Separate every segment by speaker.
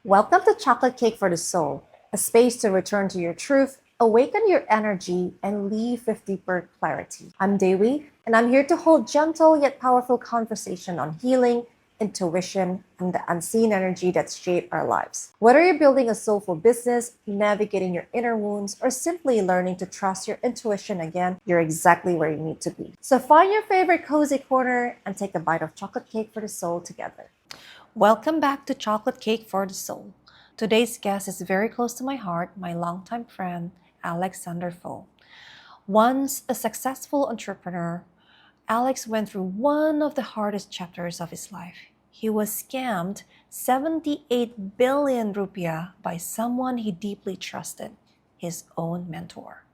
Speaker 1: Welcome to Chocolate Cake for the Soul, a space to return to your truth, awaken your energy, and leave with deeper clarity. I'm Dewi, and I'm here to hold gentle yet powerful conversation on healing, intuition, and the unseen energy that shape our lives. Whether you're building a soulful business, navigating your inner wounds, or simply learning to trust your intuition again, you're exactly where you need to be. So find your favorite cozy corner and take a bite of chocolate cake for the soul together. Welcome back to Chocolate Cake for the Soul. Today's guest is very close to my heart, my longtime friend, Alexander Foh. Once a successful entrepreneur, Alex went through one of the hardest chapters of his life. He was scammed 78 billion rupiah by someone he deeply trusted, his own mentor.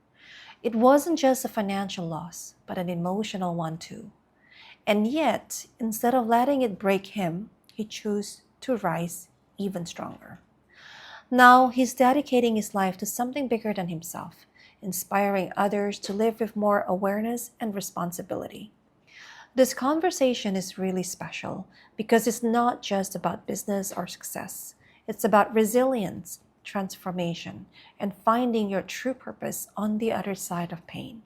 Speaker 1: It wasn't just a financial loss, but an emotional one too. And yet, instead of letting it break him, he chose to rise even stronger. Now, he's dedicating his life to something bigger than himself, inspiring others to live with more awareness and responsibility. This conversation is really special because it's not just about business or success. It's about resilience, transformation, and finding your true purpose on the other side of pain.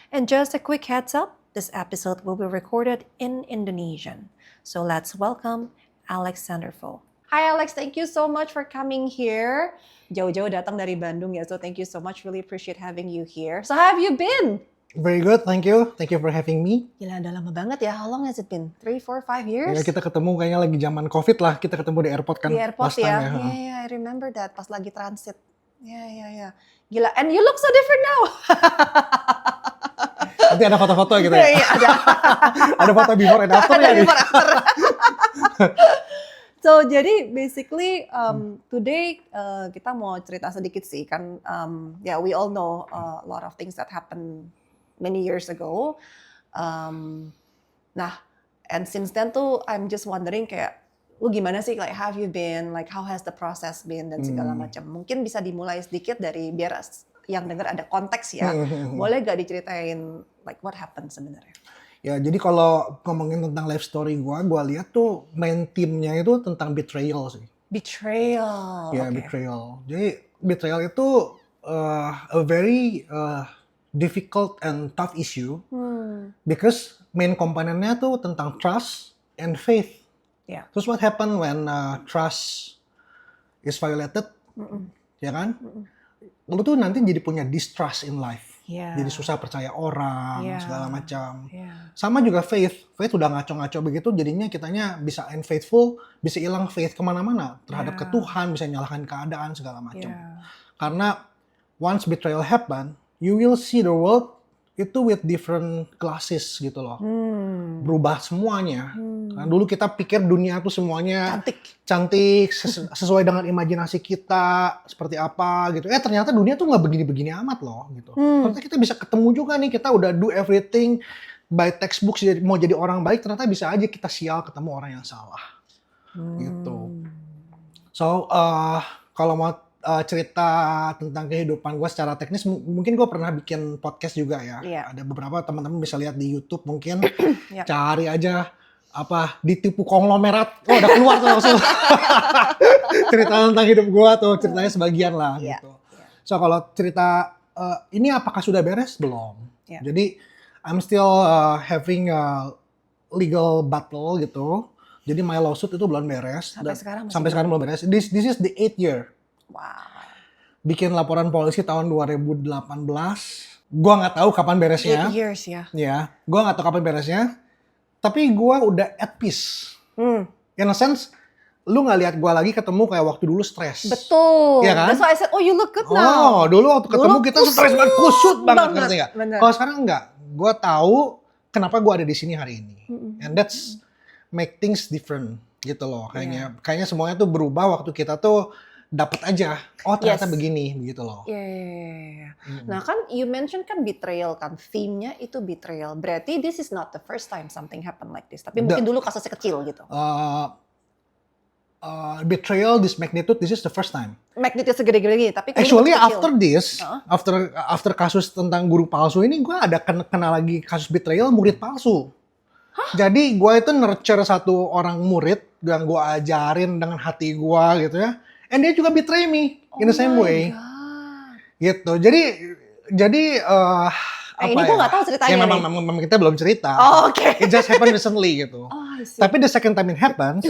Speaker 1: And just a quick heads up, this episode will be recorded in Indonesian. So let's welcome Alexander Foh. Hi Alex, thank you so much for coming here. Jauh-jauh datang dari Bandung ya, so thank you so much. Really appreciate having you here. So how have you been?
Speaker 2: Very good, thank you. Thank you for having me.
Speaker 1: Gila, udah lama banget ya. How long has it been? 3, 4, 5 years?
Speaker 2: Ya, kita ketemu kayaknya lagi zaman COVID lah. Kita ketemu di airport kan.
Speaker 1: Di airport
Speaker 2: last time
Speaker 1: ya? Yeah, I remember that. Pas lagi transit. Yeah. Gila, and you look so different now.
Speaker 2: Nanti ada foto-foto gitu ya?
Speaker 1: Iya, ada.
Speaker 2: Ada foto before and after ya?
Speaker 1: Ada before after. So, jadi basically today kita mau cerita sedikit sih kan, we all know a lot of things that happened many years ago. Nah, and since then tuh I'm just wondering kayak, lu gimana sih, like have you been, like how has the process been dan segala macam. Mungkin bisa dimulai sedikit dari biar yang dengar ada konteks ya. Boleh gak diceritain like what happened sebenarnya?
Speaker 2: Ya, jadi kalau ngomongin tentang life story gue lihat tuh main timnya itu tentang betrayal sih.
Speaker 1: Betrayal.
Speaker 2: Ya,
Speaker 1: Okay.
Speaker 2: betrayal. Jadi betrayal itu a very difficult and tough issue because main komponennya tuh tentang trust and faith.
Speaker 1: Yeah.
Speaker 2: Terus what happen when trust is violated? Ya kan? Lu tuh nanti jadi punya distrust in life.
Speaker 1: Yeah.
Speaker 2: Jadi susah percaya orang,
Speaker 1: Yeah.
Speaker 2: segala macam.
Speaker 1: Yeah.
Speaker 2: Sama juga faith. Faith udah ngaco-ngaco begitu, jadinya kitanya bisa unfaithful, bisa hilang faith kemana-mana. Terhadap ke Tuhan, bisa nyalahkan keadaan, segala macam.
Speaker 1: Yeah.
Speaker 2: Karena once betrayal happen, you will see the world itu with different glasses gitu loh. Berubah semuanya. Karena dulu kita pikir dunia tuh semuanya cantik sesuai dengan imajinasi kita seperti apa gitu. Ternyata dunia tuh nggak begini-begini amat loh gitu. Ternyata kita bisa ketemu juga nih, kita udah do everything by textbook mau jadi orang baik, ternyata bisa aja kita sial ketemu orang yang salah. Gitu. So kalau mau cerita tentang kehidupan gue secara teknis, mungkin gue pernah bikin podcast juga ya.
Speaker 1: Yeah.
Speaker 2: Ada beberapa teman-teman bisa lihat di YouTube mungkin.
Speaker 1: Yeah.
Speaker 2: Cari aja apa ditipu konglomerat. Oh, udah keluar tuh langsung. Cerita tentang hidup gue tuh, ceritanya sebagian lah gitu. So kalau cerita ini apakah sudah beres? Belum.
Speaker 1: Yeah.
Speaker 2: Jadi I'm still having a legal battle gitu. Jadi my lawsuit itu belum beres. Sampai sekarang belum beres. This is the 8th year.
Speaker 1: Wow.
Speaker 2: Bikin laporan polisi tahun 2018. Gua nggak tahu kapan beresnya.
Speaker 1: 8 years ya.
Speaker 2: Ya, gua nggak tahu kapan beresnya. Tapi gua udah at peace. In a sense, lu nggak lihat gua lagi ketemu kayak waktu dulu stres.
Speaker 1: Betul.
Speaker 2: Iya kan?
Speaker 1: That's why I said, oh you look good now.
Speaker 2: Oh, dulu waktu ketemu kita stres banget, kusut banget, ngerti nggak?
Speaker 1: Bener.
Speaker 2: Kalau sekarang enggak. Gua tahu kenapa gua ada di sini hari ini. And that's make things different gitu loh. Kayaknya semuanya tuh berubah waktu kita tuh dapat aja, oh ternyata begini, begitu loh.
Speaker 1: Iya. Nah kan you mention kan betrayal kan, theme-nya itu betrayal. Berarti this is not the first time something happen like this. Tapi mungkin dulu kasusnya kecil gitu.
Speaker 2: Betrayal this magnitude, this is the first time.
Speaker 1: Magnitude segede-gede, tapi
Speaker 2: actually after this, after kasus tentang guru palsu ini, gue ada kena lagi kasus betrayal murid palsu. Jadi gue itu nurture satu orang murid yang gue ajarin dengan hati gue gitu ya. and dia juga betray me in the same way.
Speaker 1: God.
Speaker 2: Gitu. Jadi apa
Speaker 1: ini gue nggak tahu ceritanya
Speaker 2: ya,
Speaker 1: nih.
Speaker 2: memang kita belum cerita.
Speaker 1: Oh, oke.
Speaker 2: It just happened recently gitu.
Speaker 1: I see.
Speaker 2: Tapi the second time it happens,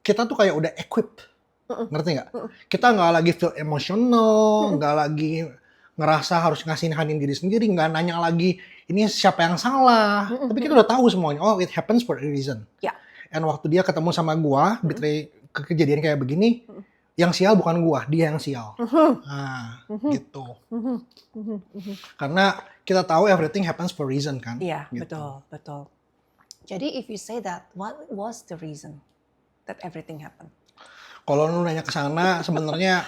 Speaker 2: kita tuh kayak udah equipped, ngerti nggak? Kita nggak lagi feel emotional, nggak lagi ngerasa harus ngasihanin diri sendiri, nggak nanya lagi ini siapa yang salah. Tapi kita udah tahu semuanya. Oh, it happens for a reason.
Speaker 1: Ya.
Speaker 2: And waktu dia ketemu sama gua, betray kejadian kayak begini, yang sial bukan gua, dia yang sial. Nah, gitu. Karena kita tahu everything happens for reason kan.
Speaker 1: Iya,
Speaker 2: gitu.
Speaker 1: betul. Jadi if you say that, what was the reason that everything happened?
Speaker 2: Kalau lu nanya ke sana, sebenarnya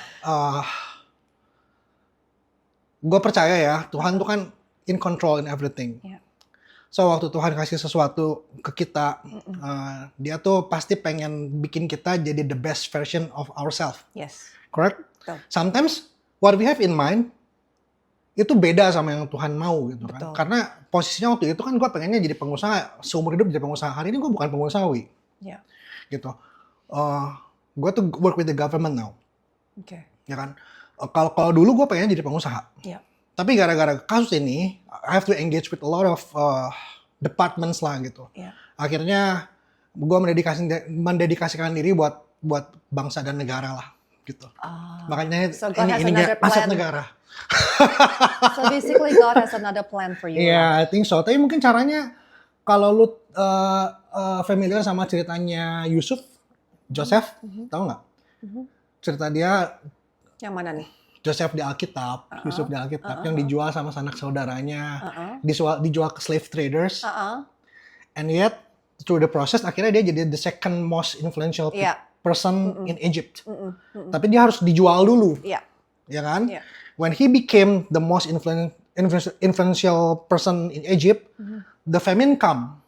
Speaker 2: gue percaya ya, Tuhan tuh kan in control in everything.
Speaker 1: Yeah.
Speaker 2: So waktu Tuhan kasih sesuatu ke kita, dia tuh pasti pengen bikin kita jadi the best version of ourselves.
Speaker 1: Yes.
Speaker 2: Correct?
Speaker 1: Betul.
Speaker 2: Sometimes what we have in mind itu beda sama yang Tuhan mau gitu kan.
Speaker 1: Betul.
Speaker 2: Karena posisinya waktu itu kan gue pengennya jadi pengusaha, seumur hidup jadi pengusaha. Hari ini gue bukan pengusaha,
Speaker 1: Yeah.
Speaker 2: gitu. Gue tuh work with the government now.
Speaker 1: Okay.
Speaker 2: Ya kan? Kalau dulu gue pengen jadi pengusaha.
Speaker 1: Yeah.
Speaker 2: Tapi gara-gara kasus ini, I have to engage with a lot of departments lah gitu.
Speaker 1: Yeah.
Speaker 2: Akhirnya gue mendedikasikan diri buat bangsa dan negara lah gitu. Makanya
Speaker 1: So God has
Speaker 2: ini
Speaker 1: another
Speaker 2: aset
Speaker 1: plan.
Speaker 2: negara.
Speaker 1: So basically God has another plan for you.
Speaker 2: Yeah, I think so. Tapi mungkin caranya kalau lu familiar sama ceritanya Joseph, tahu nggak? Cerita dia
Speaker 1: Yang mana nih?
Speaker 2: Joseph di Alkitab, Yusuf di Alkitab, yang dijual sama sanak saudaranya, dijual ke slave traders, and yet through the process akhirnya dia jadi the second most influential person in Egypt. Tapi dia harus dijual dulu, ya kan?
Speaker 1: Yeah.
Speaker 2: When he became the most influential person in Egypt, the famine come.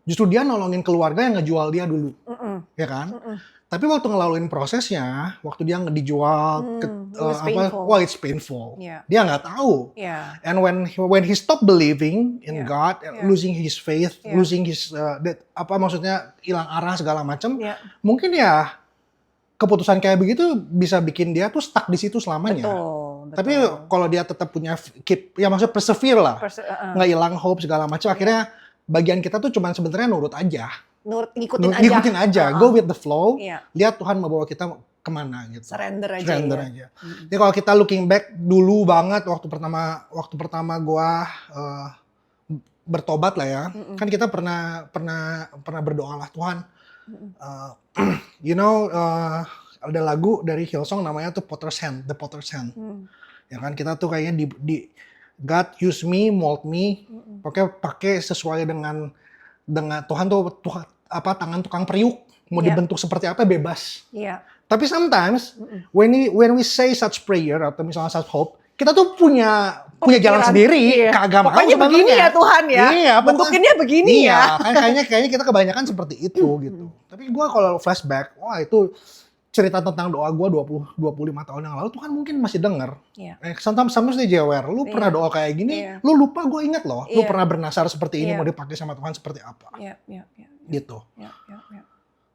Speaker 2: Justru dia nolongin keluarga yang ngejual dia dulu, ya kan? Tapi waktu ngelaluin prosesnya, waktu dia dijual, it's painful.
Speaker 1: Yeah.
Speaker 2: Dia nggak tahu.
Speaker 1: Yeah.
Speaker 2: And when he stopped believing in God, losing his faith, losing his maksudnya hilang arah segala macam, mungkin ya keputusan kayak begitu bisa bikin dia tuh stuck di situ selamanya.
Speaker 1: Betul.
Speaker 2: Tapi kalau dia tetap punya maksudnya persevere lah, nggak hilang hope segala macam, akhirnya bagian kita tuh cuman sebenarnya nurut aja. Ngikutin aja, go with the flow. Lihat Tuhan mau bawa kita kemana gitu.
Speaker 1: Surrender aja.
Speaker 2: Jadi kalau kita looking back dulu banget waktu pertama gua bertobat lah ya, kan kita pernah berdoa lah Tuhan. Ada lagu dari Hillsong namanya tuh The Potter's Hand. Ya kan kita tuh kayaknya di God use me, mold me, pokoknya pakai sesuai dengan Tuhan tuh tangan tukang periuk, mau dibentuk seperti apa bebas. Tapi sometimes when we say such prayer atau misalnya such hope, kita tuh punya jalan sendiri ke agama.
Speaker 1: Pokoknya begini ya Tuhan ya.
Speaker 2: Iya,
Speaker 1: bentukinnya begini ya.
Speaker 2: Kayaknya kita kebanyakan seperti itu gitu. Tapi gue kalau flashback, wah itu cerita tentang doa gue 25 tahun yang lalu Tuhan mungkin masih denger. Sometimes dia aware, lu pernah doa kayak gini, lu lupa gue inget loh, lu pernah bernasar seperti ini, mau dipakai sama Tuhan seperti apa. Gitu.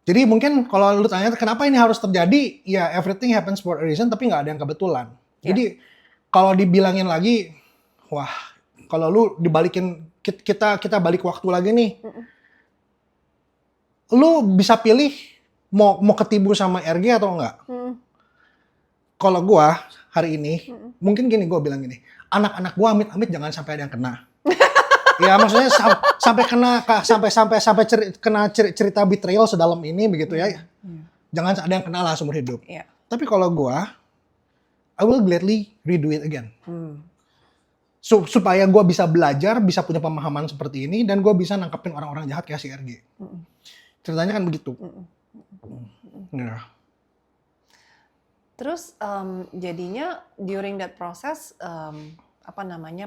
Speaker 2: Jadi mungkin kalau lu tanya kenapa ini harus terjadi, ya everything happens for a reason, tapi nggak ada yang kebetulan. Jadi kalau dibilangin lagi, wah kalau lu dibalikin, kita balik waktu lagi nih, lu bisa pilih mau ketibu sama RG atau enggak? Kalau gua hari ini, mungkin gini gua bilang gini, anak-anak gua amit-amit jangan sampai ada yang kena. Ya maksudnya sampai kena cerita betrayal sedalam ini begitu ya. Jangan ada yang kena lah seumur hidup. Tapi kalau gua, I will gladly redo it again. Supaya gua bisa belajar, bisa punya pemahaman seperti ini, dan gua bisa nangkepin orang-orang jahat kayak si RG. Ceritanya kan begitu.
Speaker 1: Terus jadinya during that process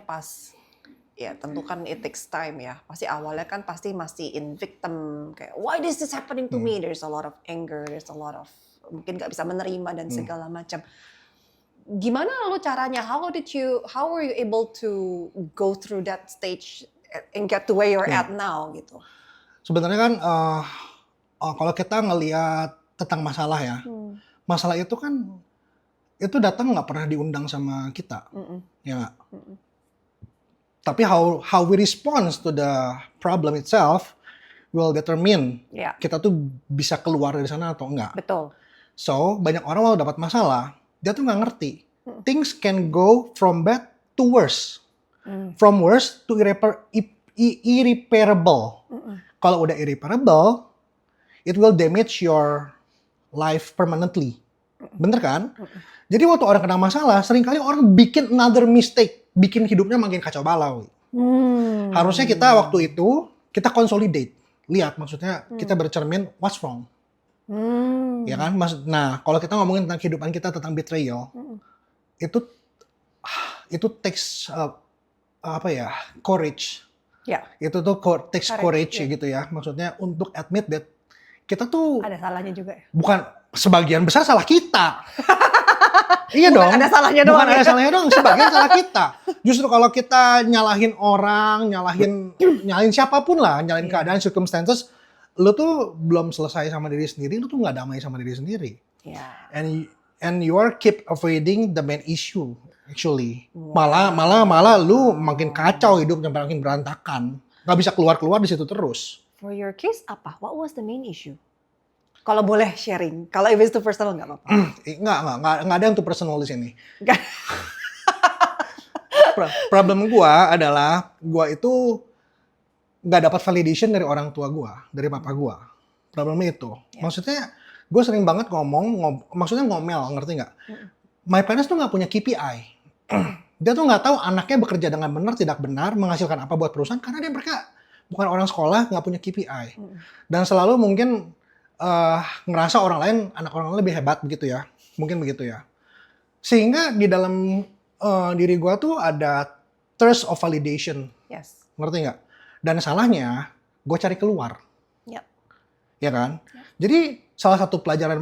Speaker 1: pas ya tentu kan it takes time ya. Pasti awalnya kan pasti masih in victim kayak why is this happening to me? There's a lot of anger, there's a lot of mungkin nggak bisa menerima dan segala macam. Gimana lalu caranya? How were you able to go through that stage and get to where you're at now gitu?
Speaker 2: Sebenarnya kan kalau kita ngelihat tentang masalah ya. Masalah itu kan itu datang nggak pernah diundang sama kita, ya nggak? Tapi how we respond to the problem itself will determine
Speaker 1: Ya,
Speaker 2: kita tuh bisa keluar dari sana atau enggak.
Speaker 1: betul.
Speaker 2: So banyak orang kalau dapat masalah dia tuh nggak ngerti. Things can go from bad to worse, from worse to irreparable. Kalau udah irreparable, it will damage your life permanently. Bener kan? Jadi waktu orang kena masalah, seringkali orang bikin another mistake, bikin hidupnya makin kacau balau. Harusnya kita waktu itu, kita consolidate. Lihat, maksudnya kita bercermin, what's wrong? Ya kan? Nah, kalau kita ngomongin tentang kehidupan kita, tentang betrayal, itu takes, courage.
Speaker 1: Ya,
Speaker 2: Itu tuh takes courage gitu ya. Maksudnya untuk admit that kita tuh
Speaker 1: ada salahnya juga ya.
Speaker 2: bukan sebagian besar salah kita. Iya
Speaker 1: Bukan
Speaker 2: dong.
Speaker 1: ada salahnya
Speaker 2: Bukan
Speaker 1: doang
Speaker 2: ada
Speaker 1: ya.
Speaker 2: salahnya dong, sebagian salah kita. Justru kalau kita nyalahin orang, nyalahin siapapun lah, nyalahin keadaan, circumstances, lu tuh belum selesai sama diri sendiri, lu tuh nggak damai sama diri sendiri.
Speaker 1: Ya.
Speaker 2: And you are keep avoiding the main issue actually. Malah lu makin kacau hidupnya, makin berantakan. Nggak bisa keluar di situ terus.
Speaker 1: For your case apa? What was the main issue? Kalau boleh sharing. Kalau if it's too personal nggak apa-apa.
Speaker 2: Nggak ada yang tuh personal di sini.
Speaker 1: Nggak.
Speaker 2: Problem gua adalah gua itu nggak dapat validation dari orang tua gua, dari papa gua. Problemnya itu. Maksudnya gua sering banget maksudnya ngomel, ngerti nggak? My parents tuh nggak punya KPI. Dia tuh nggak tahu anaknya bekerja dengan benar, tidak benar, menghasilkan apa buat perusahaan, karena mereka bukan orang sekolah, nggak punya KPI. Dan selalu mungkin ngerasa orang lain, anak orang lain lebih hebat begitu ya. Mungkin begitu ya. Sehingga di dalam diri gua tuh ada thirst of validation.
Speaker 1: Yes.
Speaker 2: Ngerti nggak? Dan salahnya, gue cari keluar.
Speaker 1: Yep.
Speaker 2: Ya kan? Jadi salah satu pelajaran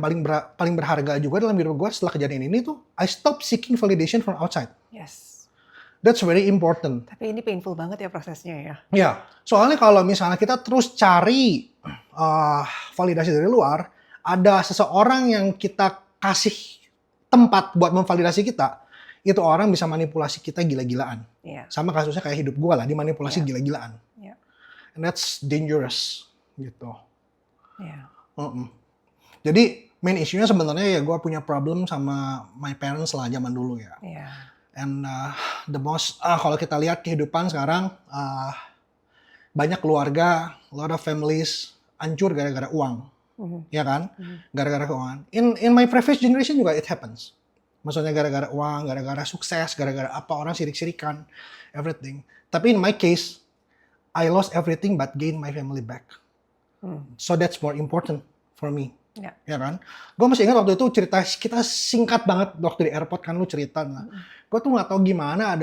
Speaker 2: paling berharga juga dalam hidup gue setelah kejadian ini tuh, I stop seeking validation from outside.
Speaker 1: Yes.
Speaker 2: That's very important.
Speaker 1: Tapi ini painful banget ya prosesnya ya.
Speaker 2: Ya, soalnya kalau misalnya kita terus cari validasi dari luar, ada seseorang yang kita kasih tempat buat memvalidasi kita, itu orang bisa manipulasi kita gila-gilaan.
Speaker 1: Iya.
Speaker 2: Sama kasusnya kayak hidup gue lah, dimanipulasi gila-gilaan.
Speaker 1: Iya.
Speaker 2: And that's dangerous, gitu.
Speaker 1: Iya.
Speaker 2: Jadi main issue-nya sebenarnya ya gue punya problem sama my parents lah zaman dulu ya.
Speaker 1: Iya.
Speaker 2: And kalau kita lihat kehidupan sekarang, banyak keluarga, a lot of families hancur gara-gara uang, ya kan? Gara-gara keuangan. In my previous generation juga it happens. Maksudnya gara-gara uang, gara-gara sukses, gara-gara apa orang sirik-sirikan, everything. Tapi in my case, I lost everything but gain my family back. So that's more important for me.
Speaker 1: Ya.
Speaker 2: Ya kan? Gue masih ingat waktu itu cerita kita singkat banget waktu di airport kan lu cerita. Nah, gue tuh nggak tahu gimana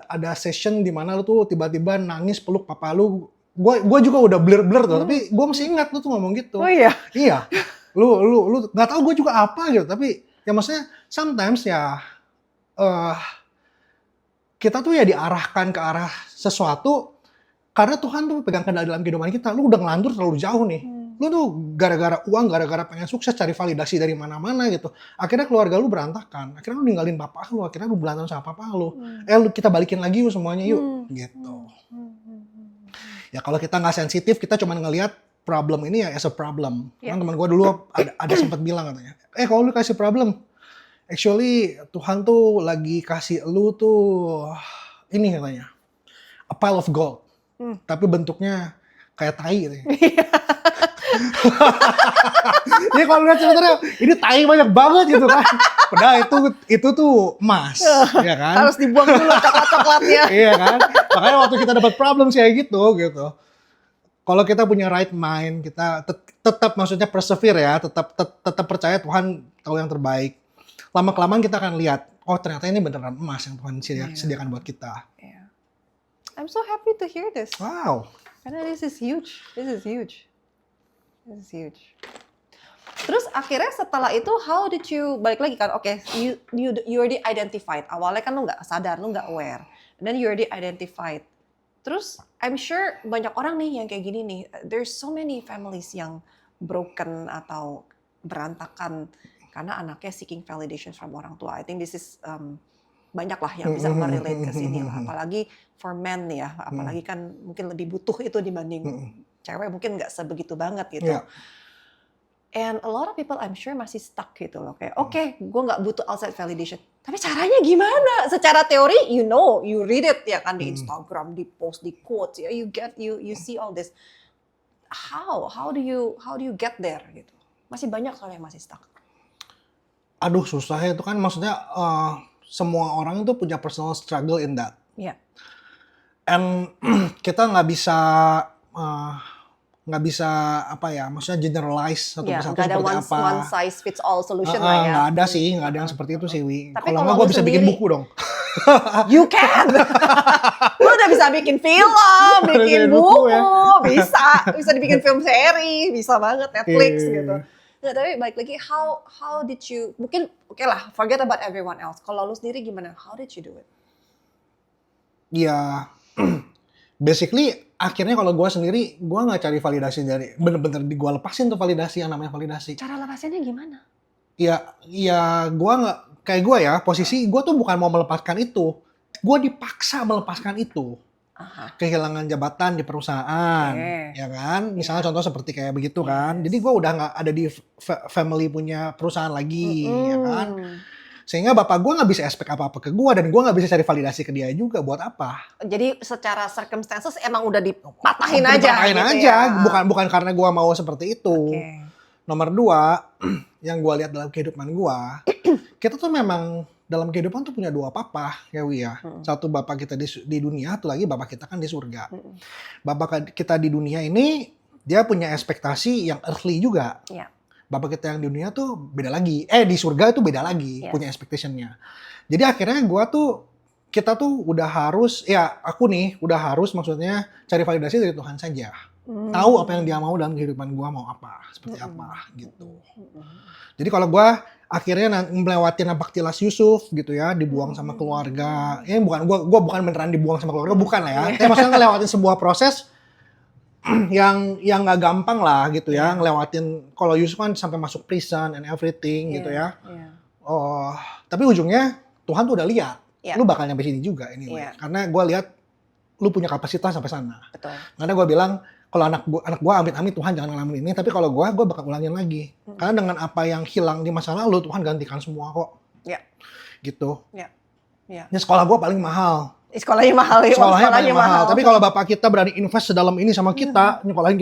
Speaker 2: ada session di mana lu tuh tiba-tiba nangis peluk papa lu. Gue juga udah blur tuh, tapi gue masih ingat lu tuh ngomong gitu.
Speaker 1: Oh iya.
Speaker 2: Iya. Lu nggak tahu gue juga apa gitu, tapi ya maksudnya sometimes ya kita tuh ya diarahkan ke arah sesuatu karena Tuhan tuh pegang kendali dalam kehidupan kita. Lu udah ngelantur terlalu jauh nih. Lu tuh gara-gara uang, gara-gara pengen sukses, cari validasi dari mana-mana gitu. Akhirnya keluarga lu berantakan. Akhirnya lu ninggalin papa lu, akhirnya lu berantem sama papa lu. Kita balikin lagi yuk semuanya yuk. Gitu. Ya kalau kita nggak sensitif, kita cuma ngelihat problem ini ya as a problem. Kan teman gue dulu ada sempat bilang katanya, kalau lu kasih problem, actually Tuhan tuh lagi kasih lu tuh ini katanya, a pile of gold. Tapi bentuknya kayak tai gitu. Jadi kalau lihat sebenarnya ini tai banyak banget gitu kan. Padahal itu tuh emas, ya kan?
Speaker 1: Harus dibuang dulu coklat-coklatnya.
Speaker 2: Iya kan? Makanya waktu kita dapat problem sih kayak gitu. Kalau kita punya right mind, kita tetap maksudnya persevere ya, tetap percaya Tuhan tahu yang terbaik. Lama-kelamaan kita akan lihat, oh ternyata ini beneran emas yang Tuhan sediakan buat kita.
Speaker 1: Yeah. I'm so happy to hear this.
Speaker 2: Wow.
Speaker 1: Karena this is huge. Terus akhirnya setelah itu how did you balik lagi kan? Oke, you already identified. Awalnya kan lu nggak sadar, lu nggak aware. And then you already identified. Terus I'm sure banyak orang nih yang kayak gini nih. There's so many families yang broken atau
Speaker 3: berantakan karena anaknya seeking validation from orang tua. I think this is banyak lah yang bisa merelate ke sini lah. Apalagi for men nih ya, apalagi kan mungkin lebih butuh itu dibanding cewek, mungkin nggak sebegitu banget gitu.
Speaker 2: Yeah.
Speaker 3: And a lot of people I'm sure masih stuck gitu loh, kayak oke, gue nggak butuh outside validation, tapi caranya gimana? Secara teori, you know, you read it ya kan di Instagram, di post, di quotes, ya you see all this. How do you get there gitu? Masih banyak soalnya yang masih stuck.
Speaker 2: Aduh susah ya, itu kan maksudnya semua orang itu punya personal struggle in that.
Speaker 3: Iya.
Speaker 2: And kita nggak bisa apa ya, maksudnya generalize satu persatu
Speaker 3: Nggak ada
Speaker 2: seperti apa.
Speaker 3: one size fits all solution lah ya.
Speaker 2: Nggak ada sih, nggak ada yang seperti itu sih, Wi.
Speaker 3: Tapi
Speaker 2: Kalau
Speaker 3: kalau
Speaker 2: nggak gue
Speaker 3: lu
Speaker 2: bisa bikin
Speaker 3: sendiri-
Speaker 2: buku dong.
Speaker 3: You can. Lu udah bisa bikin film, bikin
Speaker 2: Bikin
Speaker 3: buku,
Speaker 2: buku ya.
Speaker 3: bisa dibikin film seri, bisa banget Netflix
Speaker 2: Iya.
Speaker 3: gitu. Nggak, tapi balik lagi, how did you, mungkin oke lah, forget about everyone else. Kalau lu sendiri gimana? How did you do it?
Speaker 2: Ya, basically akhirnya kalau gue sendiri, gue nggak cari validasi dari, bener-bener gue lepasin tuh validasi, yang namanya validasi.
Speaker 3: Cara lepasinnya gimana?
Speaker 2: Ya gue nggak, kayak gue ya, posisi gue tuh bukan mau melepaskan itu. Gue dipaksa melepaskan itu.
Speaker 3: Aha.
Speaker 2: Kehilangan jabatan di perusahaan,
Speaker 3: Oke.
Speaker 2: ya kan? Misalnya contoh seperti kayak begitu kan. Jadi gue udah nggak ada di family punya perusahaan lagi, ya kan? Sehingga bapak gue nggak bisa expect apa-apa ke gue, dan gue nggak bisa cari validasi ke dia juga buat apa.
Speaker 3: Jadi secara circumstances emang udah dipatahin aja.
Speaker 2: Dipatahin
Speaker 3: gitu
Speaker 2: aja,
Speaker 3: ya.
Speaker 2: bukan karena gue mau seperti itu.
Speaker 3: Oke.
Speaker 2: Nomor 2, yang gue lihat dalam kehidupan gue, kita tuh memang dalam kehidupan tuh punya 2 papa, ya Wi ya. Satu bapak kita di dunia, satu lagi bapak kita kan di surga. Bapak kita di dunia ini, dia punya ekspektasi yang earthly juga.
Speaker 3: Iya.
Speaker 2: Bapak kita yang di dunia tuh beda lagi. Di surga itu beda lagi,
Speaker 3: Yes.
Speaker 2: punya expectation-nya. Jadi akhirnya kita tuh udah harus, ya aku nih udah harus maksudnya cari validasi dari Tuhan saja. Tahu apa yang dia mau dalam kehidupan gua mau apa, seperti apa gitu. Jadi kalau gua akhirnya melewatin napak tilas Yusuf gitu ya, dibuang sama keluarga. Ya gua bukan beneran dibuang sama keluarga, bukan lah ya. Maksudnya ngelewatin sebuah proses yang nggak gampang lah gitu ya, ngelewatin. Kalau Yusuf kan sampai masuk prison and everything gitu ya.
Speaker 3: Iya.
Speaker 2: Oh, tapi ujungnya Tuhan tuh udah lihat,
Speaker 3: Iya.
Speaker 2: lu bakal nyampe sini juga anyway.
Speaker 3: Iya.
Speaker 2: Karena gua lihat lu punya kapasitas sampai sana.
Speaker 3: Betul.
Speaker 2: Karena gua bilang kalau anak gua amit-amit Tuhan jangan ngalamin ini, tapi kalau gua bakal ulangin lagi. Karena dengan apa yang hilang di masa lalu, Tuhan gantikan semua kok.
Speaker 3: Iya.
Speaker 2: Gitu.
Speaker 3: Iya. Iya.
Speaker 2: Ini sekolah gua paling mahal.
Speaker 3: Sekolahnya mahal ya.
Speaker 2: Sekolahnya paling mahal. Tapi kalau bapak kita berani invest sedalam ini sama kita, nyekolahin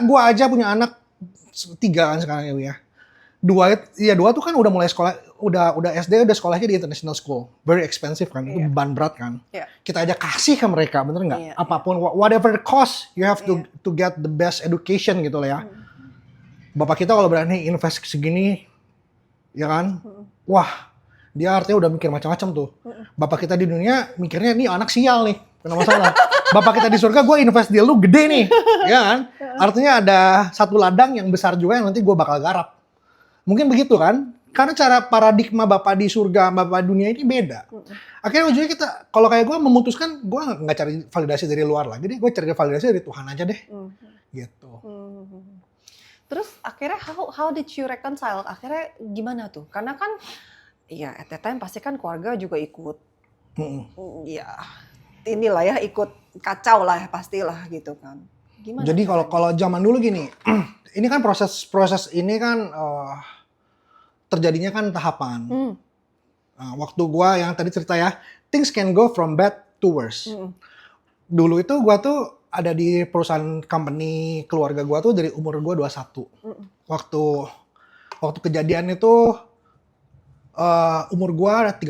Speaker 2: gua aja punya anak 3 kan sekarang ya, Wi ya. 2 tuh kan udah mulai sekolah, udah SD, udah sekolahnya di international school. Very expensive kan, itu beban berat kan.
Speaker 3: Iya.
Speaker 2: Kita aja kasih ke mereka, bener nggak?
Speaker 3: Iya,
Speaker 2: Apapun, whatever the cost, you have to get the best education gitu lah ya. Bapak kita kalau berani invest segini, ya kan? Wah, dia artinya udah mikir macam-macam tuh. Bapak kita di dunia mikirnya nih anak sial nih, kena masalah. Bapak kita di surga, gue invest di lu gede nih, ya kan? Artinya ada satu ladang yang besar juga yang nanti gue bakal garap. Mungkin begitu kan? Karena cara paradigma bapak di surga, bapak dunia ini beda. Akhirnya ujungnya kita, kalau kayak gue memutuskan, gue nggak cari validasi dari luar lagi deh, gue cari validasi dari Tuhan aja deh, gitu.
Speaker 3: Terus akhirnya how did you reconcile? Akhirnya gimana tuh? Karena kan ya at that time pasti kan keluarga juga ikut ya inilah ya, ikut kacau lah ya, pastilah gitu kan. Gimana?
Speaker 2: Jadi kalau zaman dulu gini, ini kan proses ini kan terjadinya kan tahapan. Nah, waktu gua yang tadi cerita ya, things can go from bad to worse. Dulu itu gua tuh ada di perusahaan company keluarga gua tuh dari umur gua 21. Waktu kejadian itu umur gua 33.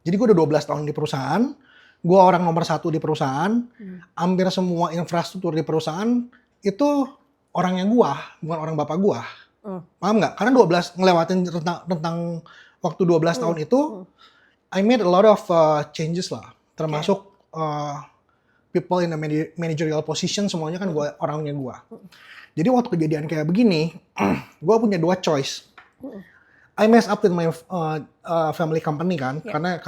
Speaker 2: Jadi gua udah 12 tahun di perusahaan. Gua orang nomor 1 di perusahaan. Hampir semua infrastruktur di perusahaan itu orangnya gua, bukan orang bapak gua. Paham nggak? Karena 12 ngelewatin tentang waktu 12 tahun itu, I made a lot of changes lah. Termasuk people in the managerial position, semuanya kan orangnya gua. Jadi waktu kejadian kayak begini, gua punya 2 choice. I mess up with my family company kan, karena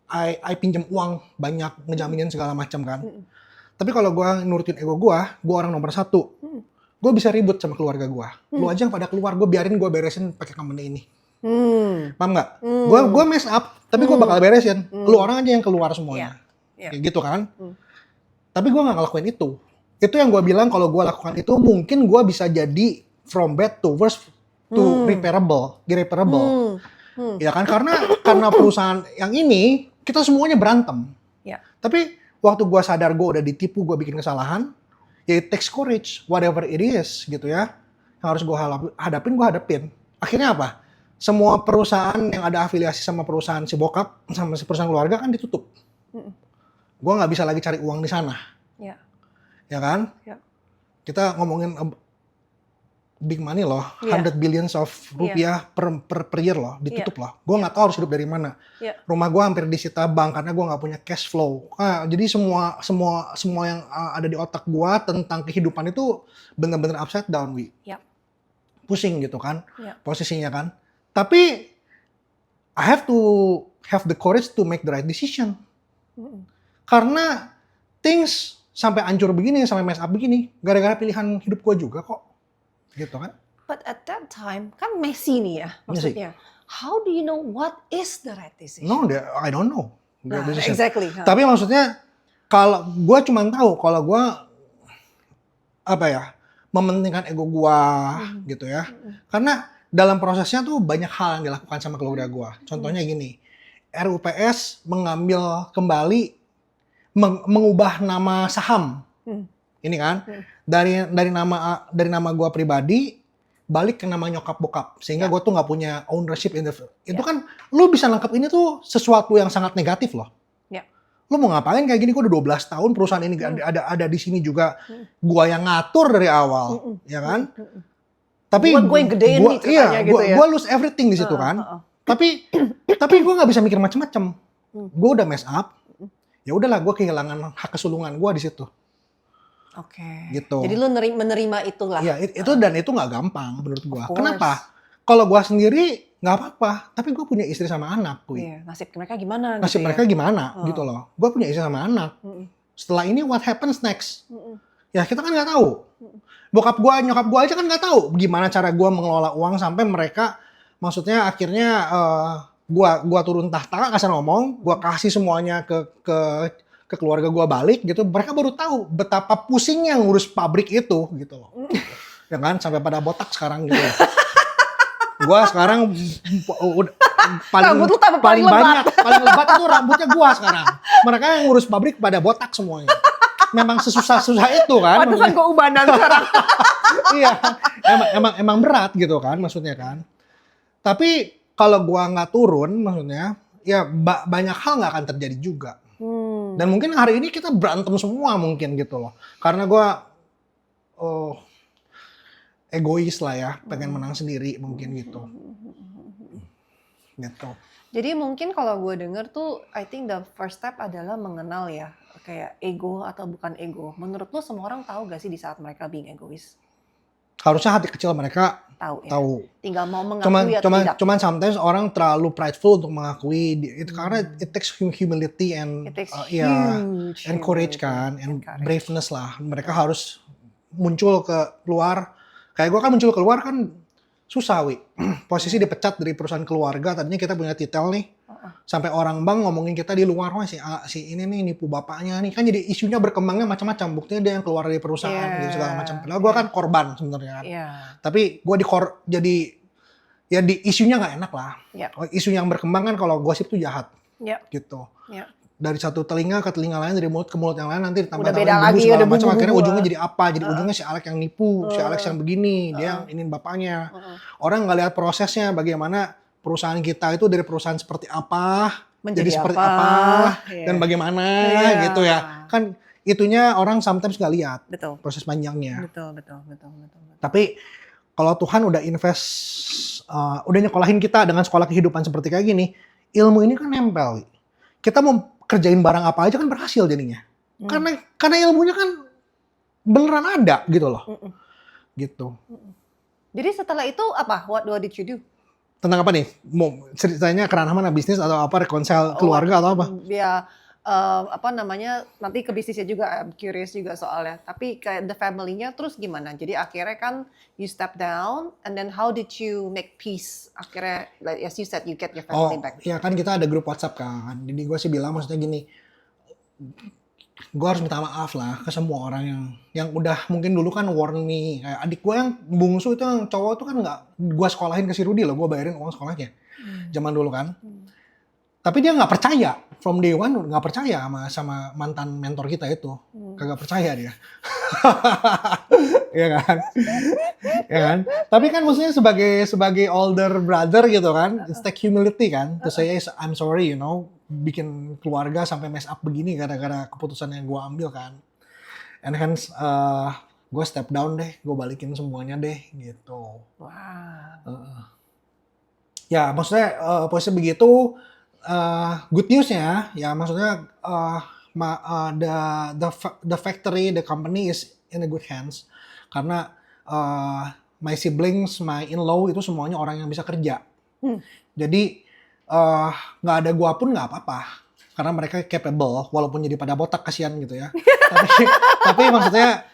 Speaker 2: I pinjam uang banyak, ngejaminin segala macam kan. Tapi kalau gue nurutin ego gue orang nomor 1. gue bisa ribut sama keluarga gue. Lu aja yang pada keluar, gue biarin gue beresin pakai company ini. Paham nggak? Gue mess up, tapi gue bakal beresin. Lu orang aja yang keluar semuanya.
Speaker 3: Iya.
Speaker 2: Kayak gitu kan. Tapi gue nggak ngelakuin itu. Itu yang gue bilang kalau gue lakukan itu mungkin gue bisa jadi from bad to worse to irreparable. Ya kan, karena perusahaan yang ini kita semuanya berantem.
Speaker 3: Ya.
Speaker 2: Tapi waktu gue sadar gue udah ditipu, gue bikin kesalahan, ya it takes courage, whatever it is gitu ya. Yang harus gue hadapin, gue hadapin. Akhirnya apa? Semua perusahaan yang ada afiliasi sama perusahaan si bokap, sama si perusahaan keluarga kan ditutup. Gue nggak bisa lagi cari uang di sana.
Speaker 3: Ya.
Speaker 2: Ya kan?
Speaker 3: Ya.
Speaker 2: Kita ngomongin big money loh,
Speaker 3: Yeah.
Speaker 2: 100 billions of rupiah per year loh, ditutup loh. Gue nggak tahu harus hidup dari mana.
Speaker 3: Yeah.
Speaker 2: Rumah gue hampir disita bank karena gue nggak punya cash flow. Jadi semua yang ada di otak gue tentang kehidupan itu bener-bener upside down, Wi.
Speaker 3: Yeah.
Speaker 2: Pusing gitu kan, posisinya kan. Tapi I have to have the courage to make the right decision. Karena things sampai hancur begini, sampai mess up begini, gara-gara pilihan hidup gue juga kok. Gitu kan?
Speaker 3: But at that time, kan messy nih ya maksudnya. How do you know what is the right decision?
Speaker 2: No, I don't know.
Speaker 3: Nah, exactly.
Speaker 2: Tapi maksudnya kalau gue cuma tahu kalau gue mementingkan ego gue gitu ya. Karena dalam prosesnya tuh banyak hal yang dilakukan sama keluarga gue. Contohnya gini, RUPS mengambil kembali mengubah nama saham. Ini kan dari nama gue pribadi balik ke nama nyokap bokap sehingga gue tuh nggak punya ownership in the itu kan lu bisa nangkep ini tuh sesuatu yang sangat negatif loh. Lu mau ngapain kayak gini? Gue udah 12 tahun perusahaan ini ada di sini juga gue yang ngatur dari awal, ya kan? Tapi
Speaker 3: gue yang gedein nih ceritanya gitu ya.
Speaker 2: Gue lose everything di situ kan. Tapi gue nggak bisa mikir macem-macem. Gue udah mess up. Ya udahlah, gue kehilangan hak kesulungan gue di situ.
Speaker 3: Oke.
Speaker 2: Gitu.
Speaker 3: Jadi lu menerima itulah.
Speaker 2: Iya, itu dan itu nggak gampang menurut gue. Kenapa? Kalau gue sendiri nggak apa-apa, tapi gue punya istri sama anak,
Speaker 3: Iya, nasib mereka gimana?
Speaker 2: Nasib
Speaker 3: gitu
Speaker 2: mereka
Speaker 3: ya?
Speaker 2: gimana, gitu loh. Gue punya istri sama anak. Setelah ini what happens next? Ya kita kan nggak tahu. Bokap gue, nyokap gue aja kan nggak tahu gimana cara gue mengelola uang sampai mereka, maksudnya akhirnya gue turun tahta, kasar ngomong, gue kasih semuanya ke keluarga gue balik gitu, mereka baru tahu betapa pusingnya ngurus pabrik itu gitu loh. Ya kan, sampai pada botak sekarang gitu. Gue sekarang paling banyak, paling lebat itu rambutnya gue sekarang. Mereka yang ngurus pabrik pada botak semuanya. Memang sesusah itu kan.
Speaker 3: Pantesan gue ubanan sekarang.
Speaker 2: Iya, emang berat gitu kan maksudnya kan. Tapi kalau gue nggak turun maksudnya, ya banyak hal nggak akan terjadi juga. Dan mungkin hari ini kita berantem semua mungkin gitu loh. Karena gue egois lah ya, pengen menang sendiri mungkin gitu. Gitu.
Speaker 3: Jadi mungkin kalau gue denger tuh, I think the first step adalah mengenal ya, kayak ego atau bukan ego. Menurut lo semua orang tahu gak sih di saat mereka being egois?
Speaker 2: Harusnya hati kecil mereka
Speaker 3: tahu. Ya?
Speaker 2: Tahu.
Speaker 3: Tinggal mau mengakui atau tidak.
Speaker 2: Cuman sometimes orang terlalu prideful untuk mengakui itu karena it takes humility and and courage kan, and braveness lah. Mereka harus muncul keluar. Kayak gue kan muncul keluar kan susah, Wi. Posisi dipecat dari perusahaan keluarga, tadinya kita punya titel nih. Sampai orang bank ngomongin kita di luar, wah si ini nih nipu bapaknya nih. Kan jadi isunya berkembangnya macam-macam. Buktinya dia yang keluar dari perusahaan gitu segala macam. Padahal gue kan korban sebenarnya kan. Tapi gue jadi di isunya nggak enak lah. Isu yang berkembang kan kalau gosip tuh jahat. Gitu. Dari satu telinga ke telinga lain, dari mulut ke mulut yang lain, nanti ditambah segala macam, akhirnya ujungnya jadi apa? Jadi ujungnya si Alex yang nipu, si Alex yang begini, dia yang ingin bapaknya. Orang nggak lihat prosesnya, bagaimana perusahaan kita itu dari perusahaan seperti apa, jadi seperti apa, dan bagaimana gitu ya. Kan itunya orang sometimes nggak lihat proses panjangnya.
Speaker 3: Betul.
Speaker 2: Tapi kalau Tuhan udah invest, udah nyekolahin kita dengan sekolah kehidupan seperti kayak gini, ilmu ini kan nempel. Kita mau kerjain barang apa aja kan berhasil jadinya. Karena ilmunya kan beneran ada gitu loh. Gitu.
Speaker 3: Jadi setelah itu apa? What did you do?
Speaker 2: Tentang apa nih? Mau ceritanya kerana mana, bisnis atau apa, reconcile keluarga atau apa?
Speaker 3: Ya apa namanya, nanti ke bisnisnya juga, I'm curious juga soalnya. Tapi kayak the family-nya terus gimana? Jadi akhirnya kan you step down, and then how did you make peace? Akhirnya, like as you said, you get your family back.
Speaker 2: Ya kan kita ada grup WhatsApp kan. Jadi gue sih bilang maksudnya gini, gue harus minta maaf lah ke semua orang yang udah mungkin dulu kan warn me. Kayak adik gue yang bungsu itu yang cowok tuh kan nggak gue sekolahin ke si Rudy loh, gue bayarin uang sekolahnya. Zaman dulu kan. Tapi dia nggak percaya, from day one nggak percaya sama mantan mentor kita itu, kagak percaya dia, ya kan, ya kan. Tapi kan maksudnya sebagai older brother gitu kan, it's take humility kan, to say I'm sorry, bikin keluarga sampai mess up begini gara-gara keputusan yang gue ambil kan, and hence gue step down deh, gue balikin semuanya deh gitu.
Speaker 3: Wow.
Speaker 2: Ya maksudnya posisi begitu. Good newsnya ya maksudnya the factory, the company is in a good hands karena my siblings, my in-law itu semuanya orang yang bisa kerja. Jadi nggak ada gua pun nggak apa-apa karena mereka capable walaupun jadi pada botak kasihan gitu ya. tapi maksudnya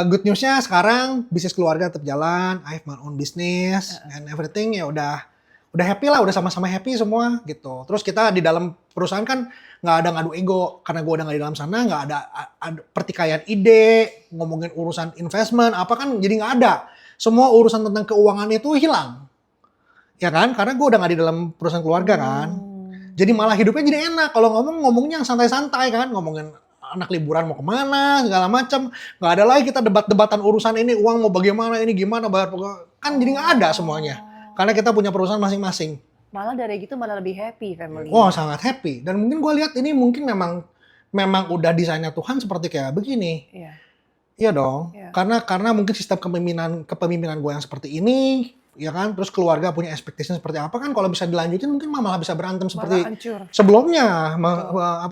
Speaker 2: good newsnya sekarang bisnis keluarga tetap jalan, I have my own business and everything ya udah happy lah, udah sama-sama happy semua gitu. Terus kita di dalam perusahaan kan nggak ada ngadu ego karena gue udah nggak di dalam sana, nggak ada pertikaian ide, ngomongin urusan investment apa kan jadi nggak ada. Semua urusan tentang keuangan itu hilang, ya kan? Karena gue udah nggak di dalam perusahaan keluarga kan. Jadi malah hidupnya jadi enak. Kalau ngomongnya yang santai-santai kan, ngomongin anak liburan mau kemana segala macam, nggak ada lagi kita debat-debatan urusan ini uang mau bagaimana, ini gimana bayar kan jadi nggak ada semuanya. Karena kita punya perusahaan masing-masing.
Speaker 3: Malah dari gitu malah lebih happy family.
Speaker 2: Oh sangat happy. Dan mungkin gue lihat ini mungkin memang udah desainnya Tuhan seperti kayak begini.
Speaker 3: Iya.
Speaker 2: Iya dong.
Speaker 3: Iya.
Speaker 2: Karena mungkin sistem kepemimpinan gue yang seperti ini, ya kan. Terus keluarga punya expectation seperti apa kan. Kalau bisa dilanjutin mungkin malah bisa berantem seperti
Speaker 3: hancur.
Speaker 2: sebelumnya,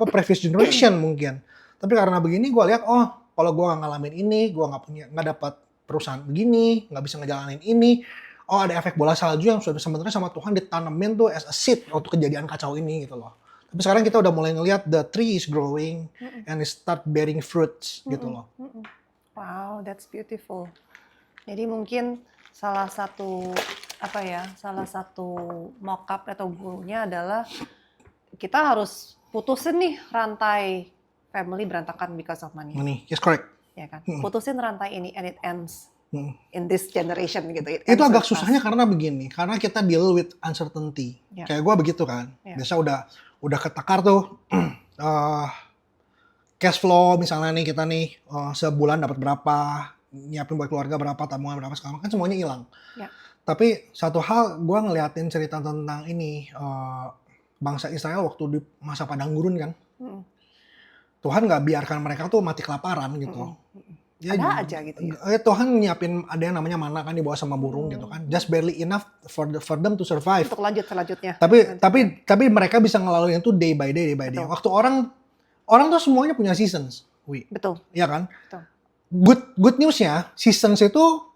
Speaker 2: previous generation mungkin. Tapi karena begini gue lihat, kalau gue nggak ngalamin ini, gue nggak dapat perusahaan begini, nggak bisa ngejalanin ini. Ada efek bola salju yang sudah sebenarnya sama Tuhan ditanemin tuh as a seed untuk kejadian kacau ini gitu loh. Tapi sekarang kita udah mulai ngelihat the tree is growing and it start bearing fruits gitu loh.
Speaker 3: Wow, that's beautiful. Jadi mungkin salah satu mock-up atau gurunya adalah kita harus putusin nih rantai family berantakan because of money.
Speaker 2: Money, yes correct.
Speaker 3: Ya kan? Putusin rantai ini and it ends. In this generation gitu.
Speaker 2: Itu agak susahnya karena begini, karena kita deal with uncertainty.
Speaker 3: Yeah.
Speaker 2: Kayak gue begitu kan.
Speaker 3: Yeah.
Speaker 2: Biasa udah ketakar tuh cash flow misalnya nih kita nih sebulan dapat berapa, nyiapin buat keluarga berapa, tabungan berapa sekarang kan semuanya hilang.
Speaker 3: Yeah.
Speaker 2: Tapi satu hal gue ngeliatin cerita tentang ini bangsa Israel waktu di masa padang gurun kan. Tuhan nggak biarkan mereka tuh mati kelaparan gitu. Ya,
Speaker 3: ada aja gitu ya.
Speaker 2: Tuhan nyiapin ada yang namanya mana kan dibawa sama burung gitu kan. Just barely enough for them to survive.
Speaker 3: Untuk lanjut selanjutnya.
Speaker 2: Tapi mereka bisa ngelaluin itu day by day. Waktu orang tuh semuanya punya seasons.
Speaker 3: Betul.
Speaker 2: Iya kan?
Speaker 3: Betul.
Speaker 2: Good newsnya seasons itu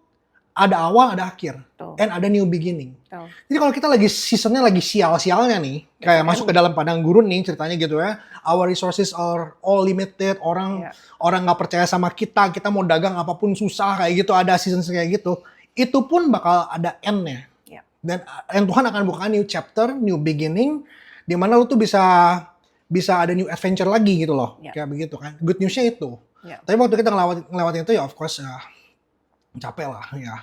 Speaker 2: ada awal ada akhir.
Speaker 3: Betul.
Speaker 2: And ada new beginning.
Speaker 3: Betul.
Speaker 2: Jadi kalau kita lagi seasonnya lagi sial-sialnya nih, kayak masuk ke dalam padang gurun nih ceritanya gitu ya. Our resources are all limited. Orang nggak percaya sama kita mau dagang apapun susah kayak gitu. Ada season kayak gitu. Itu pun bakal ada end-nya.
Speaker 3: Yeah.
Speaker 2: Dan yang Tuhan akan buka new chapter, new beginning, di mana lu tuh bisa ada new adventure lagi gitu loh.
Speaker 3: Yeah.
Speaker 2: Kayak begitu kan. Good newsnya itu.
Speaker 3: Yeah.
Speaker 2: Tapi waktu kita ngelewatin itu ya of course capek lah ya.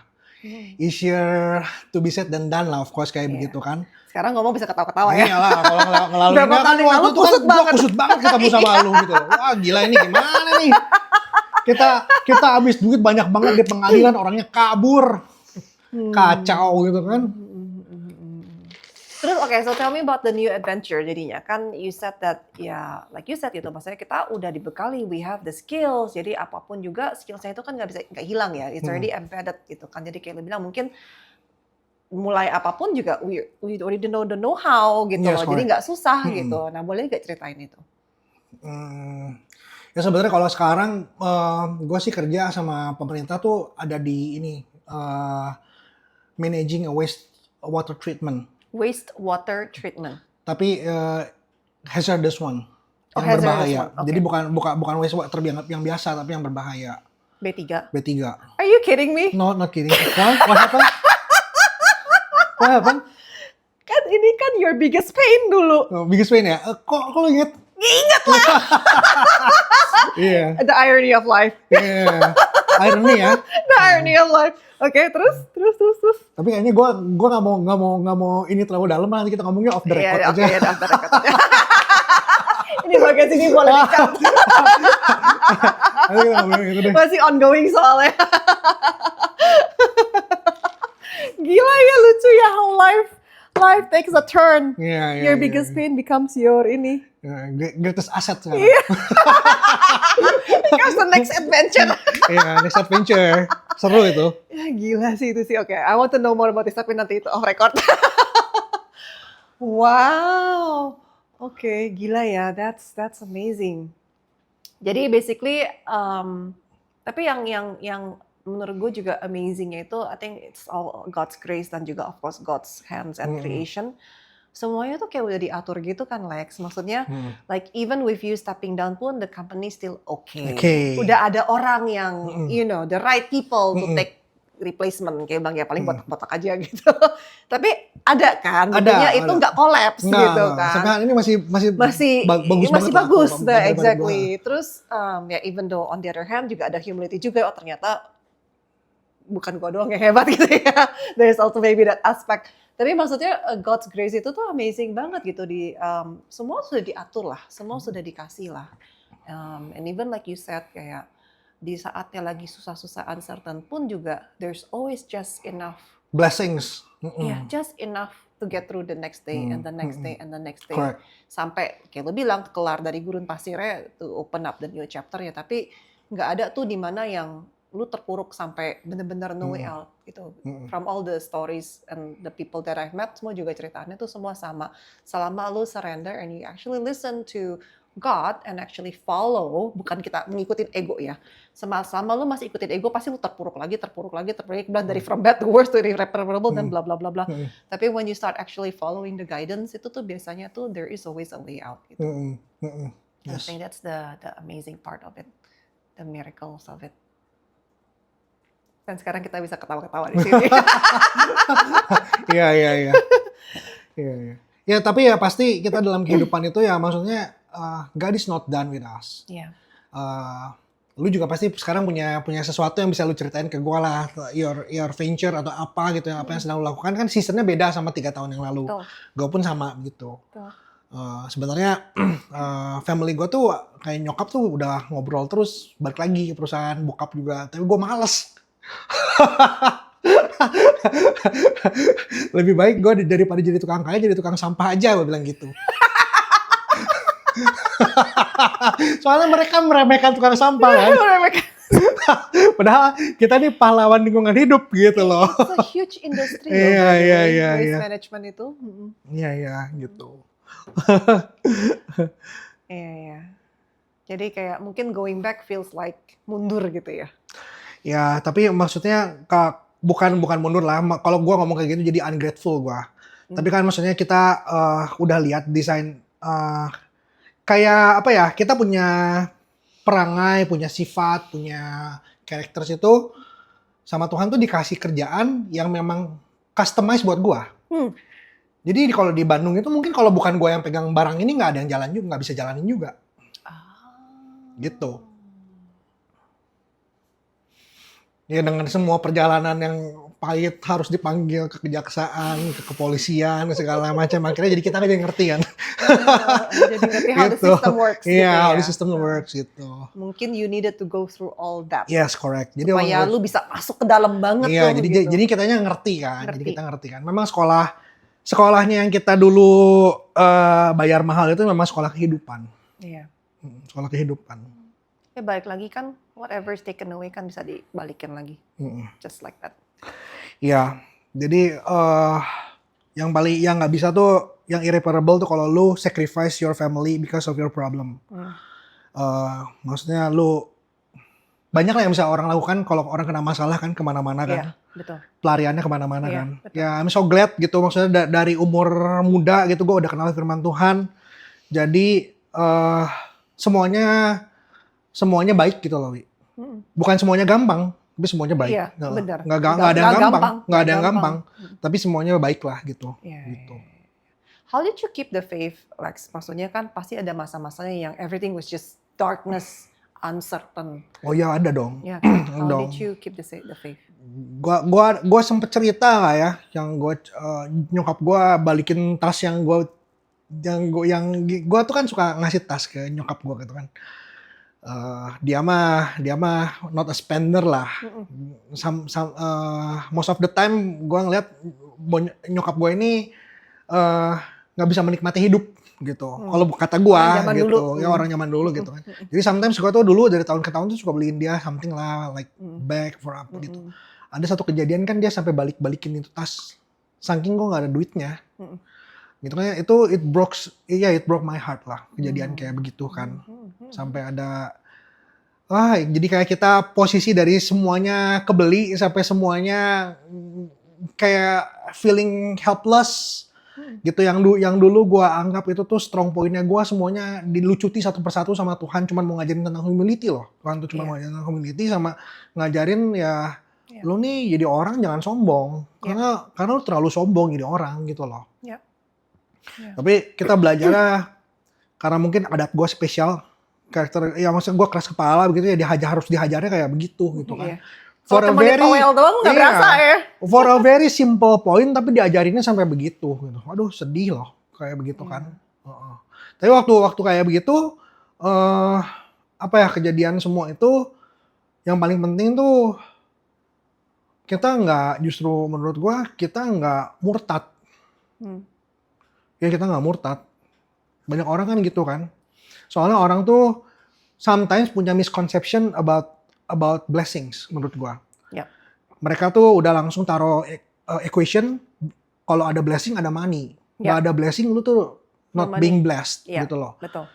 Speaker 2: Easier to be said than done lah of course kayak begitu kan.
Speaker 3: Sekarang ngomong bisa ketawa-ketawa ya.
Speaker 2: Iyalah kalau ngelaluin
Speaker 3: Berapa
Speaker 2: kan
Speaker 3: kali
Speaker 2: waktu
Speaker 3: lalu
Speaker 2: itu kan
Speaker 3: kusut banget.
Speaker 2: kusut banget ketemu sama lu gitu loh. Wah gila ini gimana nih. Kita habis duit banyak banget di pengadilan, orangnya kabur. Kacau gitu kan.
Speaker 3: Terus so tell me about the new adventure jadinya. Kan you said that like you said gitu, maksudnya kita udah dibekali, we have the skills. Jadi apapun juga skillsnya itu kan nggak hilang ya. It's already embedded gitu kan. Jadi kayak lu bilang mungkin mulai apapun juga we already know the know-how gitu loh. Jadi nggak susah gitu. Nah boleh nggak ceritain itu?
Speaker 2: Ya sebenarnya kalau sekarang gue sih kerja sama pemerintah tuh ada di ini managing a wastewater treatment.
Speaker 3: Wastewater treatment.
Speaker 2: Tapi hazardous one.
Speaker 3: Oh,
Speaker 2: yang
Speaker 3: hazardous
Speaker 2: berbahaya.
Speaker 3: one. Okay.
Speaker 2: Jadi bukan wastewater yang biasa tapi yang berbahaya.
Speaker 3: B3.
Speaker 2: B3.
Speaker 3: Are you kidding me?
Speaker 2: No, not kidding. What happened? What happened?
Speaker 3: Kan ini kan your biggest pain dulu.
Speaker 2: Oh, biggest pain ya? Kok lo inget?
Speaker 3: Ingat lah.
Speaker 2: Iya.
Speaker 3: The irony of life.
Speaker 2: Iya. Irony ya.
Speaker 3: The irony of life. Oke, terus.
Speaker 2: Tapi kayaknya gue nggak mau ini terlalu dalam, nanti kita ngomongnya off the record
Speaker 3: Iya,
Speaker 2: aja.
Speaker 3: oke, off the record aja. Ini bagian sini boleh di-cut.
Speaker 2: Nanti kita ngomongin itu deh.
Speaker 3: Masih ongoing soalnya. Gila ya, lucu ya how life takes a turn.
Speaker 2: Iya.
Speaker 3: Your biggest pain becomes your ini.
Speaker 2: Greatest asset sekarang.
Speaker 3: Iya. Becomes the next adventure.
Speaker 2: Iya, next adventure. Seru itu.
Speaker 3: Ya, gila sih itu sih. Oke, I want to know more about this, tapi nanti itu off record. Wow. Oke, gila ya. That's amazing. Jadi basically, tapi yang menurut gue juga amazingnya itu, I think it's all God's grace dan juga of course God's hands and creation. Semuanya tuh kayak udah diatur gitu kan, Lex. Maksudnya, like even with you stepping down pun, the company still okay. Udah ada orang yang, you know, the right people to take replacement kayak Bang ya, paling botak-botak aja gitu. Tapi ada kan, tentunya itu nggak collapse gitu kan.
Speaker 2: Sampai ini masih bagus banget.
Speaker 3: Masih bagus,
Speaker 2: lah,
Speaker 3: exactly. Terus ya even though on the other hand juga ada humility juga, oh ternyata bukan gua doang yang hebat gitu ya. There's also maybe that aspect. Tapi maksudnya God's grace itu tuh amazing banget gitu, di semua sudah diatur lah, semua sudah dikasih lah. And even like you said, kayak di saatnya lagi susah-susah uncertain pun juga there's always just enough
Speaker 2: blessings.
Speaker 3: yeah, just enough to get through the next day and the next day and the next day.
Speaker 2: Correct.
Speaker 3: Sampai kayak lo bilang kelar dari gurun pasirnya to open up the new chapter ya, tapi nggak ada tuh di mana yang lu terpuruk sampai bener-bener no way out gitu. From all the stories and the people that I've met, semua juga ceritanya tuh semua sama. Selama lu surrender and you actually listen to God and actually follow, bukan kita mengikutin ego ya. Selama lu masih ikutin ego, pasti lu terpuruk lagi, bilang dari from bad to worse to irreparable dan bla bla bla bla. Tapi when you start actually following the guidance, itu tuh biasanya tuh there is always a way out gitu. I think that's the amazing part of it, the miracles of it. Dan sekarang kita bisa ketawa-ketawa di sini.
Speaker 2: Iya. Ya tapi ya pasti kita dalam kehidupan itu ya maksudnya God is not done with us.
Speaker 3: Iya.
Speaker 2: Lu juga pasti sekarang punya sesuatu yang bisa lu ceritain ke gue lah, your venture atau apa gitu, apa yang sedang lu lakukan. Kan seasonnya beda sama 3 tahun yang lalu. Gue pun sama gitu. Sebenarnya family gue tuh kayak nyokap tuh udah ngobrol terus balik lagi ke perusahaan, bokap juga, tapi gue males. Lebih baik gue daripada jadi tukang kaya jadi tukang sampah aja, gue bilang gitu. Soalnya mereka meremehkan tukang sampah kan. Padahal kita nih pahlawan lingkungan hidup gitu loh.
Speaker 3: It's a huge industry loh.
Speaker 2: Iya.
Speaker 3: Waste management itu.
Speaker 2: Iya gitu.
Speaker 3: Iya. Jadi kayak mungkin going back feels like mundur gitu ya.
Speaker 2: Ya, tapi maksudnya bukan mundur lah. Kalau gue ngomong kayak gitu jadi ungrateful gue. Tapi kan maksudnya kita udah lihat desain kayak apa ya? Kita punya perangai, punya sifat, punya karakter itu sama Tuhan tuh dikasih kerjaan yang memang customize buat gue. Jadi kalau di Bandung itu mungkin kalau bukan gue yang pegang barang ini nggak ada yang jalan juga, nggak bisa jalanin juga. Gitu. Ya dengan semua perjalanan yang pahit harus dipanggil ke kejaksaan, ke kepolisian, segala macam. Akhirnya jadi kita aja yang ngerti kan.
Speaker 3: Jadi ngerti how the system works.
Speaker 2: Iya, how the system works gitu.
Speaker 3: Mungkin you needed to go through all that.
Speaker 2: Yes, correct. Jadi
Speaker 3: supaya lu bisa masuk ke dalam banget.
Speaker 2: Iya, jadi kitanya ngerti kan. Jadi kita ngerti kan. Memang sekolahnya yang kita dulu bayar mahal itu memang sekolah kehidupan.
Speaker 3: Iya.
Speaker 2: Sekolah kehidupan.
Speaker 3: Ya balik lagi kan, whatever is taken away kan bisa dibalikin lagi. Just like that.
Speaker 2: Iya, jadi yang nggak bisa tuh, yang irreparable tuh kalau lu sacrifice your family because of your problem. Maksudnya lu banyak lah yang bisa orang lakukan kalau orang kena masalah kan, kemana-mana kan.
Speaker 3: Iya, betul.
Speaker 2: Pelariannya kemana-mana kan.
Speaker 3: Betul.
Speaker 2: Ya, I'm so glad gitu, maksudnya dari umur muda gitu gue udah kenal firman Tuhan. Jadi eh, semuanya baik gitu loh, Wi. Bukan semuanya gampang, tapi semuanya baik.
Speaker 3: Iya, benar.
Speaker 2: Nggak ada yang gampang, nggak ada yang gampang. Tapi semuanya baik lah gitu.
Speaker 3: Iya,
Speaker 2: Gitu.
Speaker 3: iya. How did you keep the faith, Lex? Maksudnya kan pasti ada masa-masanya yang everything was just darkness, uncertain.
Speaker 2: Oh ya ada dong.
Speaker 3: Ya, kan? How
Speaker 2: Dong.
Speaker 3: did you keep the faith?
Speaker 2: Gua sempet cerita lah ya, yang nyokap gua balikin tas yang gua tuh kan suka ngasih tas ke nyokap gua gitu kan. Dia mah not a spender lah. Most of the time gua ngeliat nyokap gua ini nggak bisa menikmati hidup gitu. Kalau kata gua
Speaker 3: Orang zaman
Speaker 2: gitu,
Speaker 3: dulu.
Speaker 2: ya orang zaman dulu gitu kan. Jadi sometimes gua tuh dulu dari tahun ke tahun tuh suka beliin dia something lah, like bag for apa gitu. Ada satu kejadian kan dia sampai balikin itu tas, saking gua nggak ada duitnya. Gitu kan it broke my heart lah kejadian kayak begitu kan. Sampai ada jadi kayak kita posisi dari semuanya kebeli sampai semuanya kayak feeling helpless gitu, yang dulu gue anggap itu tuh strong pointnya gue semuanya dilucuti satu persatu sama Tuhan, cuman mau ngajarin tentang humility loh. Tuhan tuh cuma mau ngajarin tentang humility sama ngajarin ya lu nih jadi orang jangan sombong karena lu terlalu sombong jadi orang gitu loh. Tapi kita belajarnya karena mungkin adat gue spesial, karakter ya maksud gue keras kepala begitu ya, harus dihajarnya kayak begitu gitu kan.
Speaker 3: For a very doang nggak berasa ya.
Speaker 2: For a very simple point tapi diajarinnya sampai begitu gitu. Aduh sedih loh kayak begitu kan. Tapi waktu kayak begitu kejadian semua itu yang paling penting tuh kita nggak, justru menurut gua kita nggak murtad. Ya kita nggak murtad. Banyak orang kan gitu kan. Soalnya orang tuh sometimes punya misconception about blessings menurut gua. Mereka tuh udah langsung taruh equation, kalau ada blessing ada money. Nggak ada blessing lu tuh not being blessed gitu loh.
Speaker 3: Betul.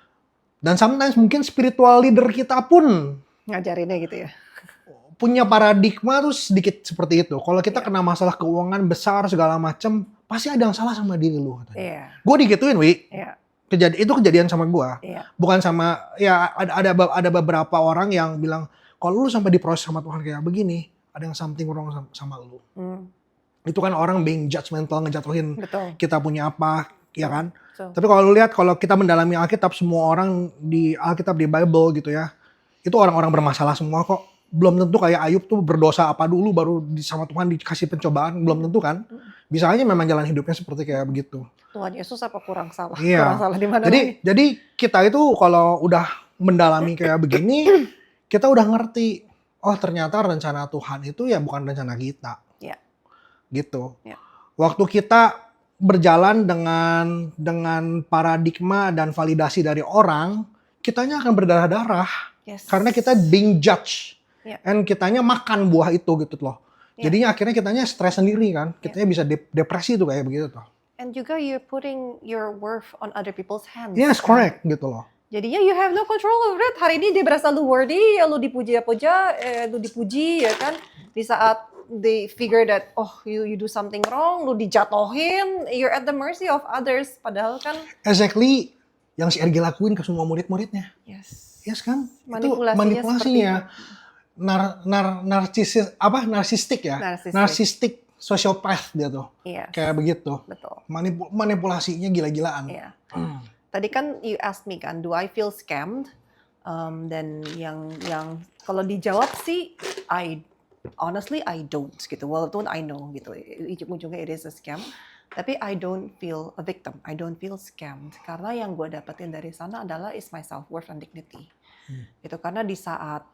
Speaker 2: Dan sometimes mungkin spiritual leader kita pun
Speaker 3: ngajarinnya gitu ya.
Speaker 2: Punya paradigma tuh sedikit seperti itu. Kalau kita kena masalah keuangan besar segala macem, pasti ada yang salah sama diri lu katanya. Gue digituin, Wi. Itu kejadian sama gue. Bukan sama, ya ada beberapa orang yang bilang, kalau lu sampai diproses sama Tuhan kayak begini, ada yang something wrong sama lu. Itu kan orang being judgmental, ngejatuhin kita punya apa, ya kan? Tapi kalau lu lihat, kalau kita mendalami Alkitab, semua orang di Alkitab, di Bible gitu ya, itu orang-orang bermasalah semua kok. Belum tentu kayak Ayub tuh berdosa apa dulu baru sama Tuhan dikasih pencobaan, belum tentu kan. Bisa aja memang jalan hidupnya seperti kayak begitu.
Speaker 3: Tuhan Yesus apa kurang salah?
Speaker 2: Iya.
Speaker 3: Kurang salah di mana?
Speaker 2: Jadi kita itu kalau udah mendalami kayak begini, kita udah ngerti, oh ternyata rencana Tuhan itu ya bukan rencana kita. Gitu. Waktu kita berjalan dengan paradigma dan validasi dari orang, kitanya akan berdarah-darah. Karena kita being judged. And kitanya makan buah itu gitu loh. Jadinya akhirnya kitanya stres sendiri kan. Kitanya bisa depresi tuh kayak begitu tuh.
Speaker 3: And juga you're putting your worth on other people's hands.
Speaker 2: Yes, correct gitu loh.
Speaker 3: Jadinya you have no control over it. Hari ini dia berasa lu worthy, ya lu dipuji ya kan. Di saat they figure that you do something wrong, lu dijatohin, you're at the mercy of others. Padahal kan
Speaker 2: exactly yang si RG lakuin ke semua murid-muridnya. Yes kan? Itu manipulasinya. Narsistik ya. Narsistik sociopath dia tuh. Kayak begitu.
Speaker 3: Betul.
Speaker 2: Manipulasinya gila-gilaan.
Speaker 3: Tadi kan you asked me kan, do I feel scammed? Dan yang kalau dijawab sih, honestly I don't gitu. Walaupun I know gitu, ujung-ujungnya it is a scam. Tapi I don't feel a victim. I don't feel scammed. Karena yang gue dapetin dari sana adalah is my self-worth and dignity. Gitu. Karena di saat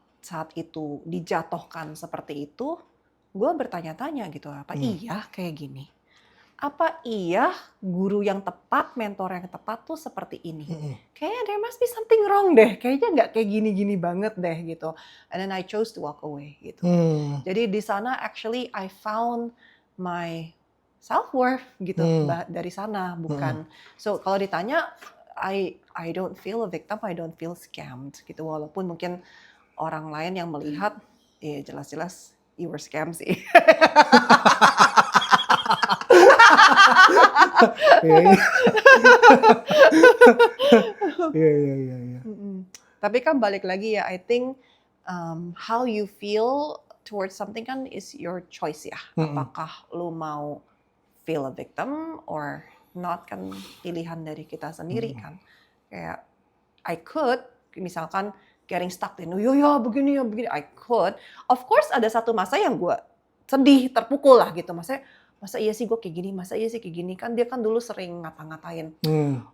Speaker 3: itu dijatuhkan seperti itu, gue bertanya-tanya gitu, apa iya kayak gini? Apa iya guru yang tepat, mentor yang tepat tuh seperti ini? Kayaknya there must be something wrong deh. Kayaknya nggak kayak gini-gini banget deh gitu. And then I chose to walk away gitu. Jadi di sana actually I found my self-worth gitu dari sana. Bukan. So kalau ditanya, I don't feel a victim, I don't feel scammed gitu. Walaupun mungkin orang lain yang melihat, ya jelas-jelas you were scam sih.
Speaker 2: Iya.
Speaker 3: Tapi kan balik lagi ya, I think how you feel towards something kan is your choice ya. Apakah lu mau feel a victim or not kan pilihan dari kita sendiri kan. Kayak I could misalkan getting stuck in, ya begini, I could. Of course ada satu masa yang gue sedih, terpukul lah gitu. Masa iya sih gue kayak gini, masa iya sih kayak gini. Kan dia kan dulu sering ngata-ngatain,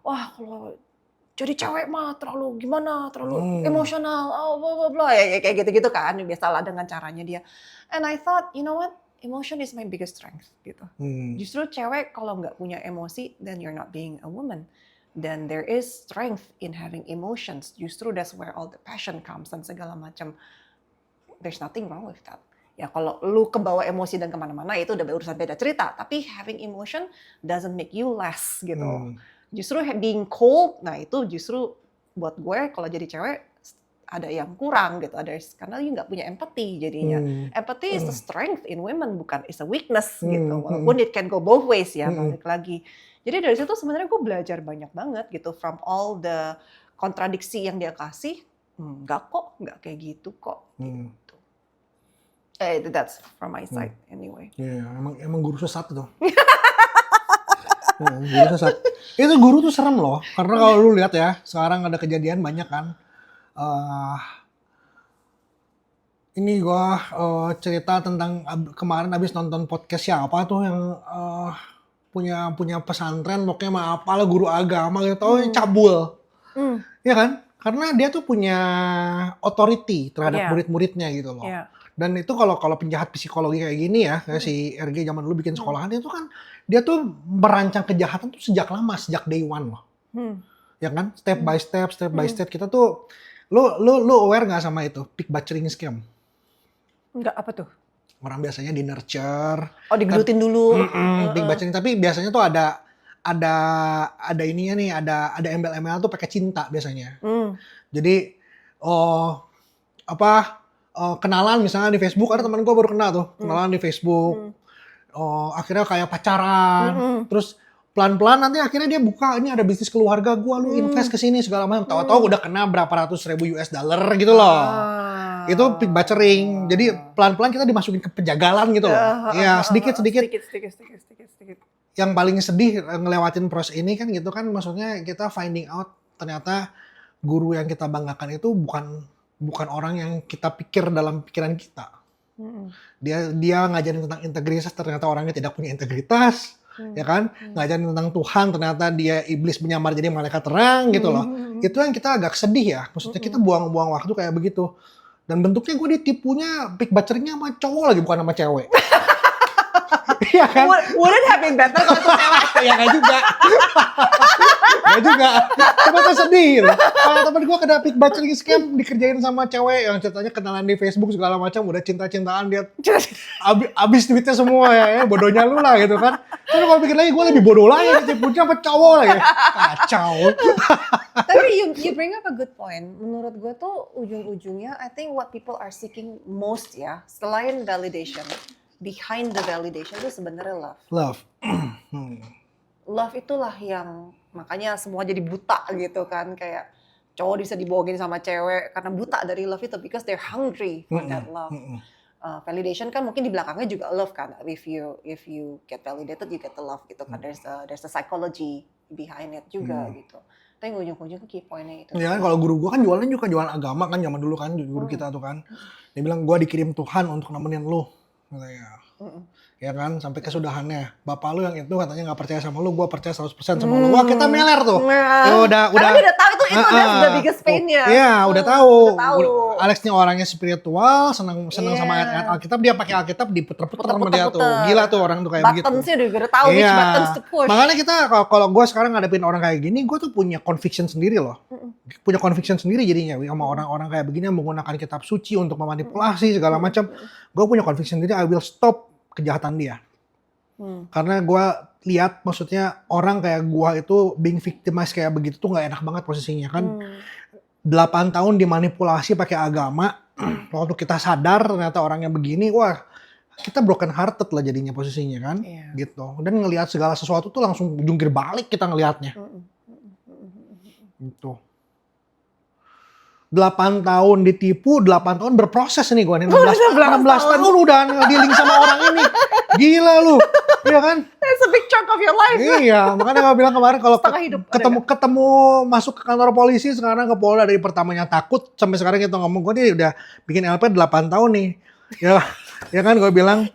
Speaker 3: wah kalau jadi cewek mah terlalu gimana, terlalu emosional, blah blah blah, ya kayak gitu-gitu kan, biasalah dengan caranya dia. And I thought, you know what, emotion is my biggest strength gitu. Justru cewek kalau nggak punya emosi, then you're not being a woman. Then there is strength in having emotions. Justru that's where all the passion comes dan segala macam. There's nothing wrong with that. Ya kalau lu kebawa emosi dan kemana-mana itu udah urusan beda cerita. Tapi having emotion doesn't make you less gitu. Justru being cold, nah itu justru buat gue kalau jadi cewek ada yang kurang gitu. Karena you nggak punya empathy jadinya. Empathy is a strength in women, bukan is a weakness gitu. Walaupun it can go both ways ya, balik lagi. Jadi dari situ sebenarnya gue belajar banyak banget gitu from all the kontradiksi yang dia kasih. Nggak kayak gitu kok. Gitu. That's from my side anyway.
Speaker 2: Iya, emang guru sesat tuh. Guru sesat. Itu guru tuh serem loh, karena kalau lu lihat ya, sekarang ada kejadian banyak kan. Ini gue cerita tentang kemarin abis nonton podcast siapa tuh yang punya pesantren, pokoknya mah apalah guru agama gitu, cabul, ya kan? Karena dia tuh punya authority terhadap murid-muridnya gitu loh. Dan itu kalau penjahat psikologi kayak gini ya, kayak si RG zaman dulu bikin sekolahan itu kan dia tuh merancang kejahatan tuh sejak lama, sejak day one loh. Ya kan? Step by step kita tuh lu aware nggak sama itu pig butchering scam?
Speaker 3: Enggak, apa tuh?
Speaker 2: Orang biasanya di nurture.
Speaker 3: Oh, digelutin dulu.
Speaker 2: Pig butchering, tapi biasanya tuh ada ininya nih, ada embel-embel tuh pakai cinta biasanya. Jadi kenalan misalnya di Facebook, ada teman gue baru kenal tuh, kenalan di Facebook. Akhirnya kayak pacaran. Terus pelan-pelan nanti akhirnya dia buka, ini ada bisnis keluarga gue, lu invest ke sini segala macam. Tahu-tahu udah kena berapa ratus ribu US dollar gitu loh. Itu pig butchering. Jadi pelan-pelan kita dimasukin ke penjagalan gitu loh. Ya, sedikit-sedikit. Yang paling sedih ngelewatin proses ini kan gitu kan, maksudnya kita finding out ternyata guru yang kita banggakan itu bukan orang yang kita pikir dalam pikiran kita. Dia ngajarin tentang integritas, ternyata orangnya tidak punya integritas, ya kan? Ngajarin tentang Tuhan, ternyata dia iblis menyamar jadi malaikat terang gitu loh. Itu yang kita agak sedih ya. Maksudnya kita buang-buang waktu kayak begitu. Dan bentuknya gue ditipunya pig butcheringnya sama cowok lagi, bukan sama cewek. Iya kan?
Speaker 3: Wouldn't have been better kalau itu cewek.
Speaker 2: Ya nggak juga. Nggak juga. Cuma tuh sedih gitu. Kalau temen gue kena pig butchering scam dikerjain sama cewek yang ceritanya kenalan di Facebook segala macam, udah cinta-cintaan dia. Abis duitnya semua ya, bodohnya lu lah gitu kan. Tapi kalau pikir lagi gue lebih bodoh lagi, ditipunya sama cowok lagi. Kacau.
Speaker 3: Tapi you bring up a good point. Menurut gue tuh ujung-ujungnya I think what people are seeking most ya, selain validation, behind the validation itu sebenarnya love.
Speaker 2: Love.
Speaker 3: Love itulah yang makanya semua jadi buta gitu kan, kayak cowok bisa dibohongin sama cewek karena buta dari love itu because they're hungry for that love. Validation kan mungkin di belakangnya juga love kan. If you get validated you get the love gitu kan. There's a psychology behind it juga gitu. Tapi ujung-ujungnya key point-nya itu.
Speaker 2: Ya kan kalau guru gue kan jualan juga jualan agama kan zaman dulu kan guru kita tuh kan. Dia bilang gue dikirim Tuhan untuk nemenin lu. Katanya. Ya kan, sampai kesudahannya. Bapak lu yang itu katanya nggak percaya sama lu, gue percaya 100% sama lu. Wah, kita meler tuh. Ya, udah.
Speaker 3: Karena dia udah tahu itu the biggest pain-nya.
Speaker 2: Iya, udah tahu. Alex nih orangnya spiritual, senang sama ayat-ayat Alkitab, dia pakai Alkitab diputer-puter sama dia tuh. Gila tuh orang tuh kayak begitu.
Speaker 3: Buttons-nya udah tahu which buttons to push.
Speaker 2: Makanya kita kalau gue sekarang ngadepin orang kayak gini, gue tuh punya conviction sendiri loh. Punya conviction sendiri jadinya sama orang-orang kayak begini yang menggunakan kitab suci untuk memanipulasi segala macam. Gue punya conviction sendiri, I will stop kejahatan dia. Karena gue lihat maksudnya orang kayak gue itu being victimized kayak begitu tuh gak enak banget posisinya kan. 8 tahun dimanipulasi pakai agama. Waktu kita sadar ternyata orangnya begini, wah kita broken hearted lah jadinya posisinya kan. Gitu. Dan ngelihat segala sesuatu tuh langsung jungkir balik kita ngelihatnya. Gitu. 8 tahun ditipu, 8 tahun berproses nih gue nih. 16 tahun udah dealing sama orang ini. Gila lu. Iya kan?
Speaker 3: It's a big chunk of your life.
Speaker 2: Iya, makanya gue bilang kemarin kalau
Speaker 3: Setengah hidup,
Speaker 2: ketemu masuk ke kantor polisi sekarang ke Polda dari pertamanya takut sampai sekarang kita ngomong gue nih udah bikin LP 8 tahun nih. Ya kan gue bilang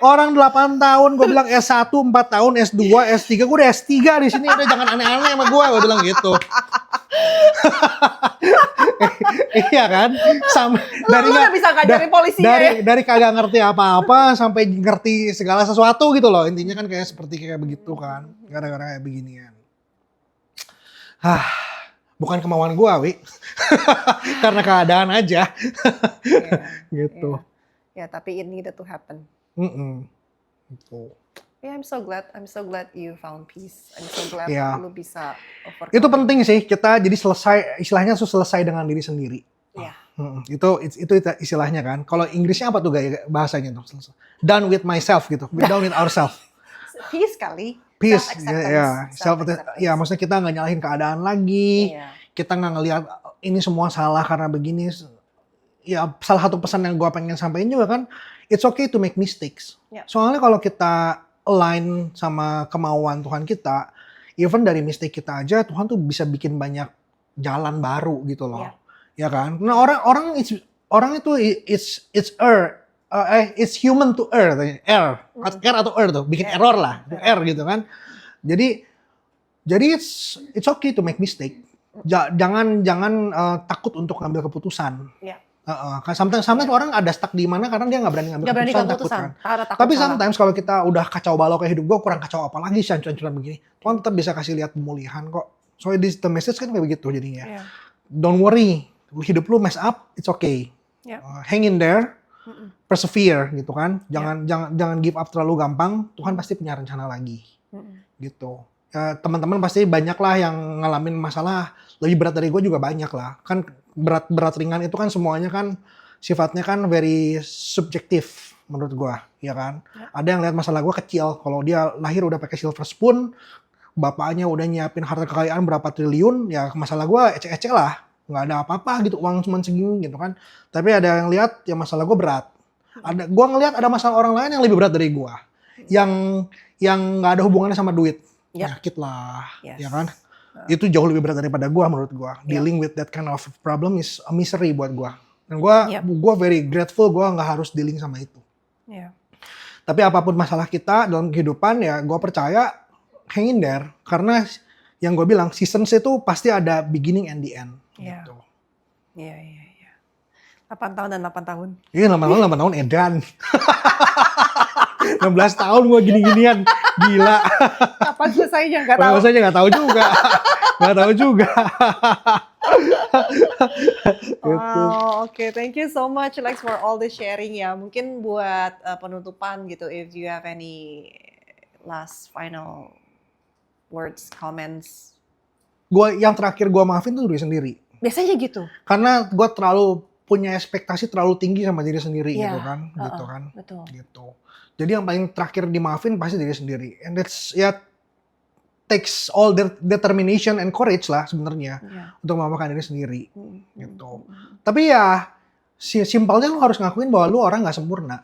Speaker 2: orang 8 tahun gue bilang S1 4 tahun, S2, S3 gue udah S3 di sini udah jangan aneh-aneh sama gue bilang gitu. Iya kan?
Speaker 3: Dari nggak bisa ngajarin polisinya
Speaker 2: dari kagak ngerti apa-apa sampai ngerti segala sesuatu gitu loh. Intinya kan kayak seperti kayak begitu kan. Gara-gara kayak beginian. Bukan kemauan gua, Wi. Karena keadaan aja. Gitu.
Speaker 3: Ya, tapi it needed to happen.
Speaker 2: Gitu.
Speaker 3: Yeah, I'm so glad you found peace. I'm so glad lu bisa overcome.
Speaker 2: Itu penting sih, kita jadi istilahnya selesai dengan diri sendiri.
Speaker 3: Iya.
Speaker 2: Itu istilahnya kan. Kalau Inggrisnya apa tuh gaya bahasanya tuh? Done with myself gitu. Done with ourselves.
Speaker 3: Peace kali.
Speaker 2: Peace, ya maksudnya kita nggak nyalahin keadaan lagi. Kita nggak ngelihat ini semua salah karena begini. Ya salah satu pesan yang gue pengen sampaikan juga kan, it's okay to make mistakes. Soalnya kalau kita align sama kemauan Tuhan kita, even dari mistake kita aja Tuhan tuh bisa bikin banyak jalan baru gitu loh. Ya kan? Nah, orang itu it's human to err atau err tuh, bikin error lah, err gitu kan. Jadi it's okay to make mistake. Jangan takut untuk ngambil keputusan. Sometimes orang ada stuck di mana karena dia nggak berani ngambil keputusan, takut kan. Tapi sometimes kalau kita udah kacau balau kayak hidup gue, kurang kacau apa lagi sih hancur-hancuran begini, Tuhan tetap bisa kasih lihat pemulihan kok. So the message kan kayak begitu jadinya. Don't worry, hidup lu mess up, it's okay. Hang in there, persevere gitu kan. Jangan give up terlalu gampang. Tuhan pasti punya rencana lagi. Gitu. Teman-teman pasti banyak lah yang ngalamin masalah lebih berat dari gue juga banyak lah. Kan berat ringan itu kan semuanya kan sifatnya kan very subjektif menurut gue, ya kan. Ada yang lihat masalah gue kecil, kalau dia lahir udah pakai silver spoon, bapaknya udah nyiapin harta kekayaan berapa triliun, ya masalah gue ecek-ecek lah, nggak ada apa-apa gitu, uang cuma segini gitu kan. Tapi ada yang lihat ya masalah gue berat. Gue ngelihat ada masalah orang lain yang lebih berat dari gue, yang nggak ada hubungannya sama duit. Penyakit lah, ya kan? Itu jauh lebih berat daripada gue menurut gue. Dealing with that kind of problem is a misery buat gue. Dan gue very grateful gue nggak harus dealing sama itu. Tapi apapun masalah kita dalam kehidupan ya gue percaya hang in there. Karena yang gue bilang seasons itu pasti ada beginning and the end. Gitu.
Speaker 3: Iya. 8 tahun dan 8 tahun.
Speaker 2: Iya 8 tahun edan. 16 tahun gue gini-ginian. Gila.
Speaker 3: Kapan selesainya nggak tahu.
Speaker 2: Selesainya nggak tahu juga. Nggak tahu juga.
Speaker 3: Wow, okay. Thank you so much Lex for all the sharing ya. Mungkin buat penutupan gitu, if you have any last final words, comments.
Speaker 2: Yang terakhir gue maafin tuh diri sendiri.
Speaker 3: Biasanya gitu.
Speaker 2: Karena gue terlalu punya ekspektasi terlalu tinggi sama diri sendiri gitu kan.
Speaker 3: Betul.
Speaker 2: Gitu. Jadi yang paling terakhir dimaafin pasti diri sendiri. And that's takes all determination and courage lah sebenarnya untuk memaafkan diri sendiri. Gitu. Tapi ya simpelnya lu harus ngakuin bahwa lu orang nggak sempurna.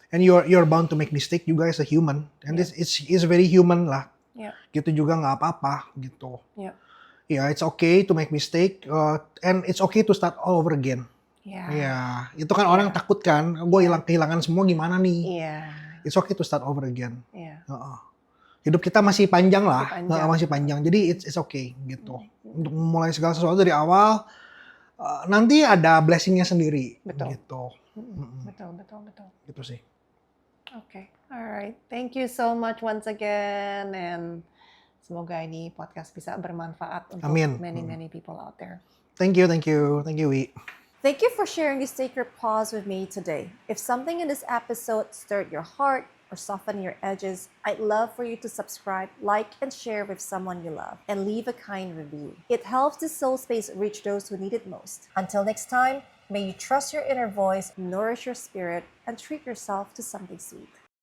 Speaker 2: And you're bound to make mistake juga as a human. And this is very human lah. Gitu juga nggak apa-apa gitu. It's okay to make mistake and it's okay to start all over again. Itu kan orang takut kan, gue kehilangan semua gimana nih? It's okay to start over again. Hidup kita masih panjang lah, masih panjang. Jadi it's okay gitu. Untuk memulai segala sesuatu dari awal, nanti ada blessingnya sendiri. Gitu.
Speaker 3: Betul.
Speaker 2: Gitu sih.
Speaker 3: Okay, alright. Thank you so much once again, and semoga ini podcast bisa bermanfaat untuk many people out there.
Speaker 2: Thank you, Wi.
Speaker 1: Thank you for sharing this sacred pause with me today. If something in this episode stirred your heart or softened your edges, I'd love for you to subscribe, like, and share with someone you love, and leave a kind review. It helps the Soul Space reach those who need it most. Until next time, may you trust your inner voice, nourish your spirit, and treat yourself to something sweet.